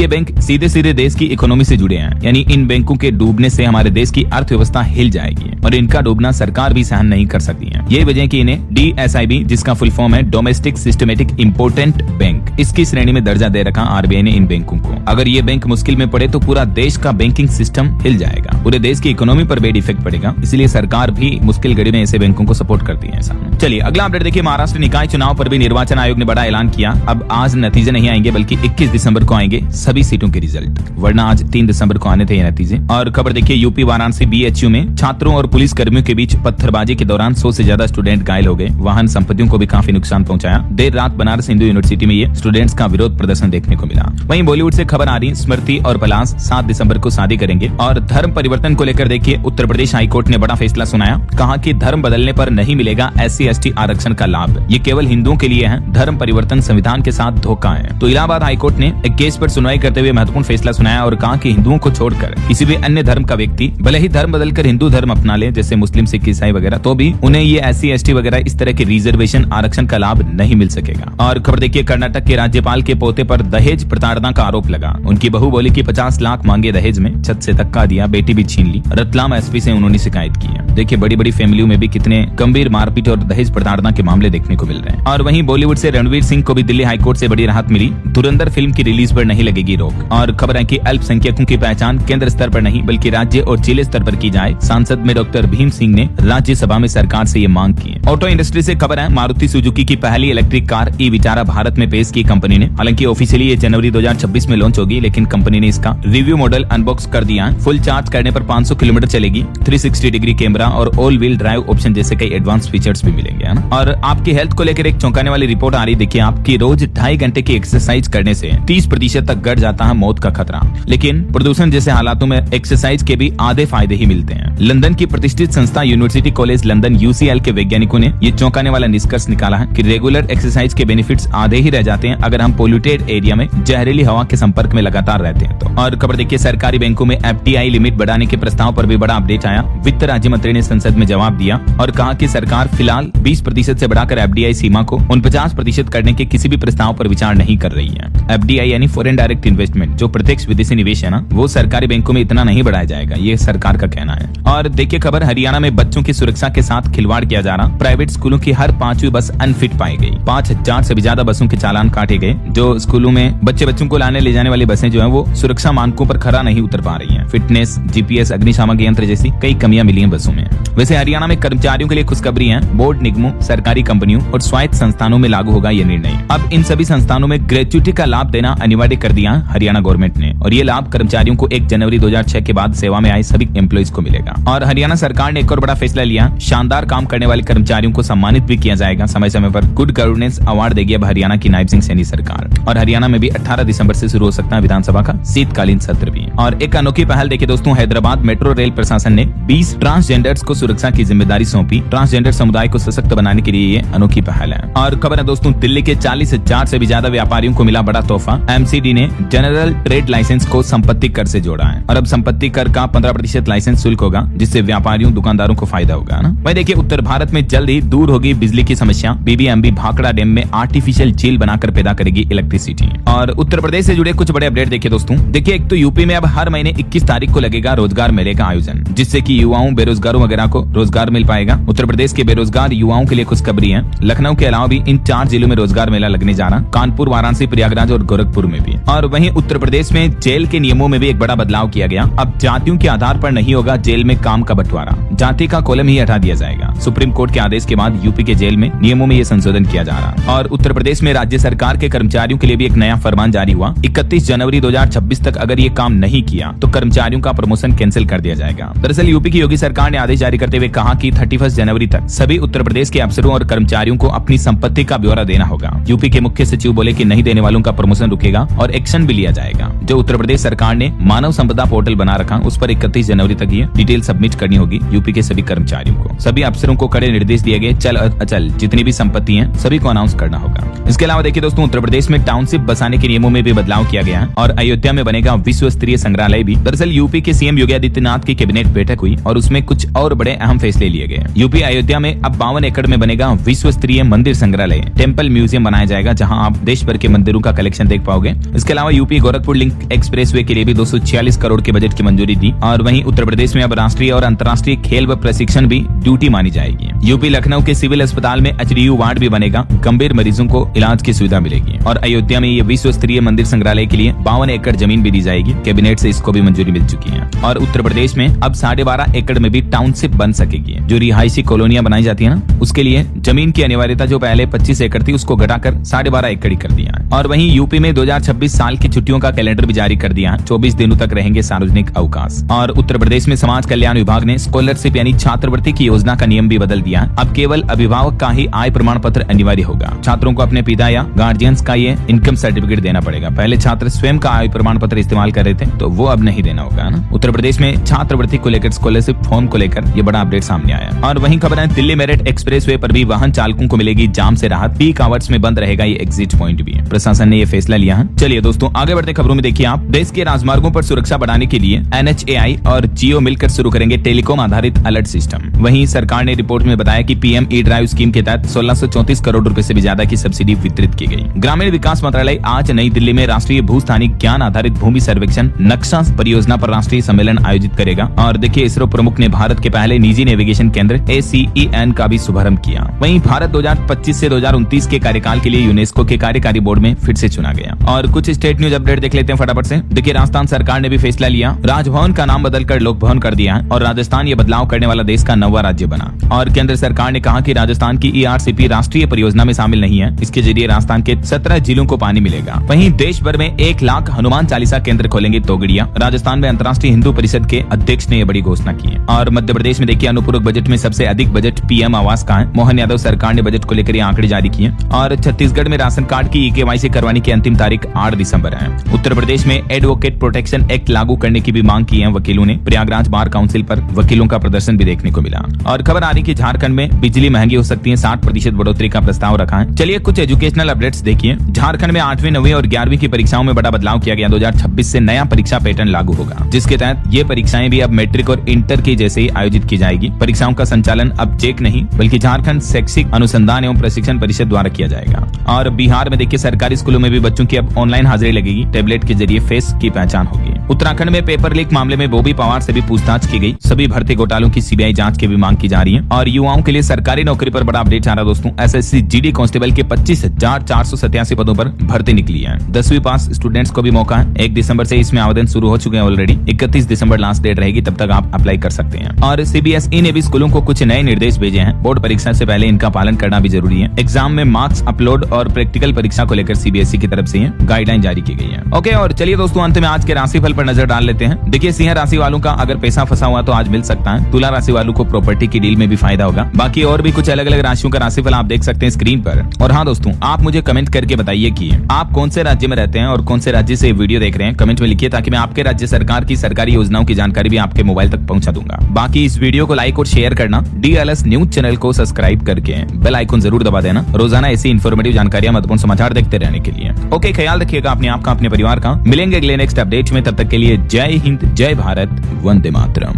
बैंक सीधे सीधे देश की इकोनॉमी से जुड़े हैं। यानी इन बैंकों के डूबने से हमारे देश की अर्थव्यवस्था हिल जाएगी और इनका डूबना सरकार भी सहन नहीं कर सकती है। ये वजह कि इन्हें DSIB, जिसका फुल फॉर्म है डोमेस्टिक सिस्टमेटिक इम्पोर्टेंट बैंक, इसकी श्रेणी में दर्जा दे रखा RBI ने इन बैंकों को। अगर ये बैंक मुश्किल में पड़े तो पूरा देश का बैंकिंग सिस्टम हिल जाएगा, पूरे देश की इकोनॉमी पर बेड इफेक्ट पड़ेगा। इसलिए सरकार भी मुश्किल घड़ी में ऐसे बैंकों को सपोर्ट करती है। चलिए अगला अपडेट देखिए, महाराष्ट्र निकाय चुनाव पर भी निर्वाचन आयोग ने बड़ा ऐलान किया। अब आज नतीजे नहीं आएंगे बल्कि 21 दिसंबर को आएंगे सभी सीटों के रिजल्ट, वरना आज 3 दिसंबर को आने थे ये नतीजे। और खबर देखिए यूपी वाराणसी BHU में छात्रों और पुलिस कर्मियों के बीच पत्थरबाजी के दौरान 100 से ज्यादा स्टूडेंट घायल हो गए। वाहन संपत्तियों को भी काफी नुकसान पहुंचाया। देर रात बनारस हिंदू यूनिवर्सिटी में ये स्टूडेंट्स का विरोध प्रदर्शन देखने को मिला। वहीं बॉलीवुड से खबर आ रही, स्मृति और पलाश 7 दिसंबर को शादी करेंगे। और धर्म परिवर्तन को लेकर देखिए उत्तर प्रदेश हाईकोर्ट ने बड़ा फैसला सुनाया। कहा कि धर्म बदलने पर नहीं मिलेगा SC/ST आरक्षण का लाभ, ये केवल हिंदुओं के लिए है। धर्म परिवर्तन संविधान संविधान के साथ धोखा है। तो इलाहाबाद हाईकोर्ट ने एक केस पर सुनवाई करते हुए महत्वपूर्ण फैसला सुनाया और कहा कि हिंदुओं को छोड़कर किसी भी अन्य धर्म का व्यक्ति भले ही धर्म बदलकर हिंदू धर्म अपना ले, जैसे मुस्लिम, सिख, ईसाई वगैरह, तो भी उन्हें ये SC ST वगैरह इस तरह के रिजर्वेशन आरक्षण का लाभ नहीं मिल सकेगा। और खबर देखिए, कर्नाटक के राज्यपाल के पोते पर दहेज प्रताड़ना का आरोप लगा। उनकी बहू बोली कि 50 लाख मांगे दहेज में, छत से धक्का दिया, बेटी भी छीन ली। रतलाम SP से उन्होंने शिकायत की है। देखिए बड़ी बड़ी फैमिलियों में भी कितने गंभीर मारपीट और दहेज प्रताड़ना के मामले देखने को मिल रहे हैं। और वहीं बॉलीवुड से रणवीर सिंह को भी दिल्ली हाईकोर्ट से बड़ी राहत मिली। धुरंधर फिल्म की रिलीज पर नहीं लगेगी रोक। और खबर है कि अल्पसंख्यकों की पहचान केंद्र स्तर पर नहीं बल्कि राज्य और जिले स्तर पर की जाए। सांसद में डॉक्टर भीम सिंह ने राज्यसभा में सरकार से ये मांग की है। ऑटो इंडस्ट्री से खबर है, मारुति सुजुकी की पहली इलेक्ट्रिक कार ई-विटारा भारत में पेश की कंपनी ने। हालांकि ऑफिशियली ये जनवरी 2026 में लॉन्च होगी, लेकिन कंपनी ने इसका रिव्यू मॉडल अनबॉक्स कर दिया है। फुल चार्ज करने पर 500 किलोमीटर चलेगी। 360 डिग्री कैमरा और ऑल व्हील ड्राइव ऑप्शन जैसे कई एडवांस फीचर्स भी मिलेंगे, है ना। और आपकी हेल्थ को लेकर एक चौंकाने वाली रिपोर्ट आ रही। देखिए, आपकी रोज 2.5 घंटे की एक्सरसाइज करने से 30% तक घट जाता है मौत का खतरा। लेकिन प्रदूषण जैसे हालातों में एक्सरसाइज के भी आधे फायदे ही मिलते हैं। लंदन की प्रतिष्ठित संस्था यूनिवर्सिटी कॉलेज लंदन UCL के वैज्ञानिकों ने ये चौंकाने वाला निष्कर्ष निकाला है कि रेगुलर एक्सरसाइज के बेनिफिट्स आधे ही रह जाते हैं अगर हम पोल्यूटेड एरिया में जहरीली हवा के संपर्क में लगातार रहते हैं तो। और खबर देखिए, सरकारी बैंकों में FDI लिमिट बढ़ाने के प्रस्ताव पर भी बड़ा अपडेट आया। वित्त राज्य मंत्री ने संसद में जवाब दिया और कहा कि सरकार फिलहाल 20% से बढ़ाकर FDI सीमा को 49% करने के किसी भी प्रस्ताव पर विचार नहीं कर रही है। FDI यानी फॉरेन डायरेक्ट इन्वेस्टमेंट, जो प्रत्यक्ष विदेशी निवेश है ना, वो सरकारी बैंकों में इतना नहीं बढ़ाया जाएगा, ये सरकार का कहना है। और देखिए खबर, हरियाणा में बच्चों की सुरक्षा के साथ खिलवाड़ किया जा रहा। प्राइवेट स्कूलों की हर 5वीं बस अनफिट पाई गई। 5000 से भी ज्यादा बसों के चालान काटे गए। जो स्कूलों में बच्चों को लाने ले जाने वाली बसें जो है वो सुरक्षा मानकों पर खरा नहीं उतर पा रही हैं। फिटनेस, GPS, अग्निशामक यंत्र जैसी कई कमियां मिली हैं बसों में। वैसे हरियाणा में कर्मचारियों के लिए खुशखबरी है। बोर्ड निगमों, सरकारी कंपनियों और स्वायत्त संस्थानों में लागू होगा ये निर्णय। अब इन सभी संस्थानों में ग्रेच्युटी का लाभ देना अनिवार्य कर दिया हरियाणा गवर्नमेंट ने, और ये लाभ कर्मचारियों को 1 जनवरी 2006 के बाद सेवा में आए सभी एम्प्लॉइज को मिलेगा। और हरियाणा सरकार ने एक और बड़ा फैसला लिया, शानदार काम करने वाले कर्मचारियों को सम्मानित भी किया जाएगा समय समय पर। गुड गवर्नेंस अवार्ड देगी अब हरियाणा की नायब सिंह सैनी सरकार। और हरियाणा में भी 18 दिसंबर से शुरू हो सकता है विधानसभा का शीतकालीन सत्र भी। और एक अनोखी पहल देखिए दोस्तों, हैदराबाद मेट्रो रेल प्रशासन ने 20 ट्रांसजेंडर्स को सुरक्षा की जिम्मेदारी सौंपी। ट्रांसजेंडर समुदाय को सशक्त बनाने के लिए ये अनोखी पहल है। और खबर है दोस्तों, दिल्ली के 40,000 से भी ज्यादा व्यापारियों को मिला बड़ा तोहफा। MCD ने जनरल ट्रेड लाइसेंस को संपत्ति कर से जोड़ा है और अब संपत्ति कर का 15% लाइसेंस शुल्क होगा, जिससे व्यापारियों दुकानदारों को फायदा होगा ना। वही देखिए, उत्तर भारत में जल्द ही दूर होगी बिजली की समस्या। BBMB भाखड़ा डैम में आर्टिफिशियल झील बनाकर पैदा करेगी इलेक्ट्रिसिटी। और उत्तर प्रदेश से जुड़े कुछ बड़े अपडेट देखिए दोस्तों। देखिए, एक तो यूपी में अब हर महीने 21 तारीख को लगेगा रोजगार मेले का आयोजन, जिससे कि युवाओं, बेरोजगारों वगैरह को रोजगार मिल पाएगा। उत्तर प्रदेश के बेरोजगार युवाओं के लिए खुशखबरी है। लखनऊ के अलावा भी इन 4 जिलों में रोजगार मेला लगने जा रहा, कानपुर, वाराणसी, प्रयागराज और गोरखपुर में भी। और वहीं उत्तर प्रदेश में जेल के नियमों में भी एक बड़ा बदलाव किया गया। अब जातियों के आधार पर नहीं होगा जेल में काम का बंटवारा, जाति का कॉलम ही हटा दिया जाएगा। सुप्रीम कोर्ट के आदेश के बाद यूपी के जेल में नियमों में ये संशोधन किया जा रहा। और उत्तर प्रदेश में राज्य सरकार के कर्मचारियों के लिए भी एक नया फरमान जारी हुआ। 31 जनवरी 2026 तक अगर ये काम नहीं किया तो कर्मचारियों का प्रमोशन कैंसिल कर दिया जाएगा। दरअसल यूपी की योगी सरकार ने आदेश जारी करते हुए कहा कि 31 जनवरी तक सभी उत्तर प्रदेश के अफसरों और कर्मचारियों को अपनी संपत्ति का ब्यौरा देना होगा। यूपी के मुख्य सचिव बोले कि नहीं देने वालों का प्रमोशन रुकेगा और एक्शन भी लिया जाएगा। जो उत्तर प्रदेश सरकार ने मानव संपदा पोर्टल बना रखा, उस पर 31 जनवरी तक ये डिटेल सबमिट करनी होगी यूपी के सभी कर्मचारियों को। सभी अफसरों को कड़े निर्देश दिए गए, चल अचल जितनी भी संपत्ति है सभी को अनाउंस करना होगा। इसके अलावा देखिए दोस्तों, उत्तर प्रदेश में टाउनशिप बसाने के नियमों में भी बदलाव किया गया है और अयोध्या में बनेगा विश्व स्तरीय संग्रहालय भी। दरअसल यूपी के CM योगी आदित्यनाथ की कैबिनेट बैठक हुई और उसमें कुछ और बड़े अहम फैसले लिए गए। यूपी अयोध्या में अब 52 एकड़ में बनेगा विश्व स्तरीय मंदिर संग्रहालय, टेम्पल म्यूजियम बनाया जाएगा, जहां आप देश भर के मंदिरों का कलेक्शन देख पाओगे। इसके अलावा यूपी गोरखपुर लिंक एक्सप्रेसवे के लिए भी 246 करोड़ के बजट की मंजूरी दी। और वहीं उत्तर प्रदेश में अब राष्ट्रीय और अंतर्राष्ट्रीय खेल व प्रशिक्षण भी ड्यूटी मानी जाएगी। यूपी लखनऊ के सिविल अस्पताल में HDU वार्ड भी बनेगा, गंभीर मरीजों को इलाज की सुविधा मिलेगी। और अयोध्या में ये विश्व स्तरीय मंदिर संग्रहालय के लिए 52 एकड़ जमीन भी दी जाएगी। कैबिनेट से इसको भी मंजूरी मिल चुकी है। और उत्तर प्रदेश में अब 12.5 एकड़ में भी टाउनशिप बन सकेगी। जो रिहायशी कॉलोनियां बनाई जाती है ना, उसके लिए जमीन की अनिवार्यता जो पहले 25 एकड़ थी उसको घटाकर 12.5 एकड़ ही कर दिया है। और वहीं यूपी में 2026 साल की छुट्टियों का कैलेंडर भी जारी कर दिया है। 24 दिनों तक रहेंगे सार्वजनिक अवकाश। और उत्तर प्रदेश में समाज कल्याण विभाग ने स्कॉलरशिप यानी छात्रवृत्ति की योजना का नियम भी बदल दिया है। अब केवल अभिभावक का ही आय प्रमाण पत्र अनिवार्य होगा। छात्रों को अपने पिता या गार्जियंस का ये इनकम सर्टिफिकेट देना पड़ेगा। पहले छात्र स्वयं का आय प्रमाण पत्र इस्तेमाल कर रहे थे, तो वो अब नहीं देना होगा ना। उत्तर प्रदेश में छात्रवृत्ति को लेकर, स्कॉलरशिप फॉर्म को लेकर ये बड़ा अपडेट सामने आया। और वहीं खबर है, दिल्ली मेरठ एक्सप्रेसवे पर भी वाहन चालकों को मिलेगी जाम से राहत। पीक आवर्स में बंद रहेगा ये एग्जिट पॉइंट भी है। प्रशासन ने ये फैसला लिया है। चलिए दोस्तों आगे बढ़ते खबरों में देखिए आप, देश के राजमार्गों पर सुरक्षा बढ़ाने के लिए NHAI और जियो मिलकर शुरू करेंगे टेलीकॉम आधारित अलर्ट सिस्टम। वहीं सरकार ने रिपोर्ट में बताया कि PM E-ड्राइव स्कीम के तहत 1634 करोड़ रुपए से भी ज्यादा की सब्सिडी वितरित की गई। ग्रामीण विकास मंत्रालय आज नई दिल्ली में राष्ट्रीय भूस्थानिक ज्ञान आधारित भूमि सर्वेक्षण नक्शा परियोजना पर राष्ट्रीय सम्मेलन आयोजित करेगा। और देखिए इसरो प्रमुख ने भारत के पहले निजी नेविगेशन केंद्र ACEN का भी शुभारंभ किया। वहीं भारत 2025 से 2029 के कार्यकाल के लिए यूनेस्को के कार्यकारी बोर्ड में फिर से चुना गया। और कुछ स्टेट न्यूज अपडेट देख लेते हैं फटाफट से। देखिए राजस्थान सरकार ने भी फैसला लिया, राजभवन का नाम बदलकर लोक भवन कर दिया है और राजस्थान ये बदलाव करने वाला देश का 9वां राज्य बना। और केंद्र सरकार ने कहा कि राजस्थान की ERCP राष्ट्रीय परियोजना में शामिल नहीं है। इसके जरिए राजस्थान के 17 जिलों को पानी मिलेगा। वहीं देश भर में 1 लाख हनुमान चालीसा केंद्र खोलेंगे तोगड़िया। राजस्थान में अंतर्राष्ट्रीय हिंदू परिषद के अध्यक्ष ने यह बड़ी घोषणा की है। और मध्य प्रदेश में देखिए अनुपूरक बजट में सबसे अधिक बजट PM आवास का है। मोहन यादव सरकार ने बजट को लेकर ये आंकड़े जारी किए। और छत्तीसगढ़ में राशन कार्ड की EKYC करवाने की अंतिम तारीख 8 दिसंबर है। उत्तर प्रदेश में एडवोकेट प्रोटेक्शन एक्ट लागू करने की भी मांग की है वकीलों ने। प्रयागराज बार काउंसिल पर वकीलों का प्रदर्शन भी देखने को मिला। और खबर आ रही कि झारखंड में बिजली महंगी हो सकती है, 60% बढ़ोतरी का प्रस्ताव रखा है। चलिए कुछ एजुकेशनल अपडेट्स देखिए। झारखंड में 8वीं 9वीं और 11वीं की परीक्षाओं में बड़ा बदलाव किया गया। 2026 से नया परीक्षा पैटर्न लागू होगा, जिसके तहत ये परीक्षाएं भी अब मैट्रिक और इंटर की जैसे ही आयोजित की जाएगी। परीक्षाओं का संचालन अब चेक नहीं बल्कि झारखंड शैक्षिक अनुसंधान एवं प्रशिक्षण परिषद द्वारा किया जाएगा। और बिहार में देखिए सरकारी स्कूलों में भी बच्चों की अब ऑनलाइन हाजिरी लगेगी। टैबलेट के जरिए फेस की पहचान होगी। उत्तराखंड में पेपर लीक मामले में बॉबी पवार से भी पूछताछ की गई। सभी भर्ती घोटालों की CBI जांच की भी मांग की जा रही है। और युवाओं के लिए सरकारी नौकरी पर बड़ा अपडेट आ रहा है दोस्तों। SSC GD कांस्टेबल के 25,487 पदों पर भर्ती निकली है। 10वीं पास स्टूडेंट्स को भी मौका है। 1 दिसंबर से इसमें आवेदन शुरू हो चुके हैं ऑलरेडी। 31 दिसंबर लास्ट डेट रहेगी, तब तक आप अप्लाई कर सकते हैं। और CBSE ने भी स्कूलों को कुछ नए निर्देश भेजे हैं। बोर्ड परीक्षा से पहले इनका पालन करना भी जरूरी है। एग्जाम में मार्क्स अपलोड और प्रैक्टिकल परीक्षा को लेकर CBSE की तरफ से गाइडलाइन जारी की गई है। ओके, और चलिए दोस्तों अंत में आज के राशिफल पर नजर डाल लेते हैं। देखिए सिंह राशि वालों का अगर पैसा फंसा हुआ तो आज मिल सकता है। तुला राशि वालों को प्रॉपर्टी की डील में भी फायदा होगा। बाकी और भी कुछ अलग अलग राशियों का राशिफल आप देख सकते हैं स्क्रीन पर। और हाँ दोस्तों, आप मुझे कमेंट करके बताइए कि आप कौन से राज्य में रहते हैं और कौन से राज्य से वीडियो देख रहे हैं। कमेंट में लिखिए ताकि मैं आपके राज्य सरकार की सरकारी योजनाओं की जानकारी भी आपके मोबाइल तक पहुंचा दूंगा। बाकी इस वीडियो को लाइक और शेयर करना, DLS न्यूज चैनल को सब्सक्राइब करके बेल आइकन जरूर दबा देना रोजाना ऐसी इन्फॉर्मेटिव जानकारियां, महत्वपूर्ण समाचार देखते रहने के लिए। ओके, ख्याल रखिएगा अपने आप का, अपने परिवार का। मिलेंगे अगले नेक्स्ट अपडेट में, तब तक के लिए जय हिंद, जय भारत, वंदे मातरम।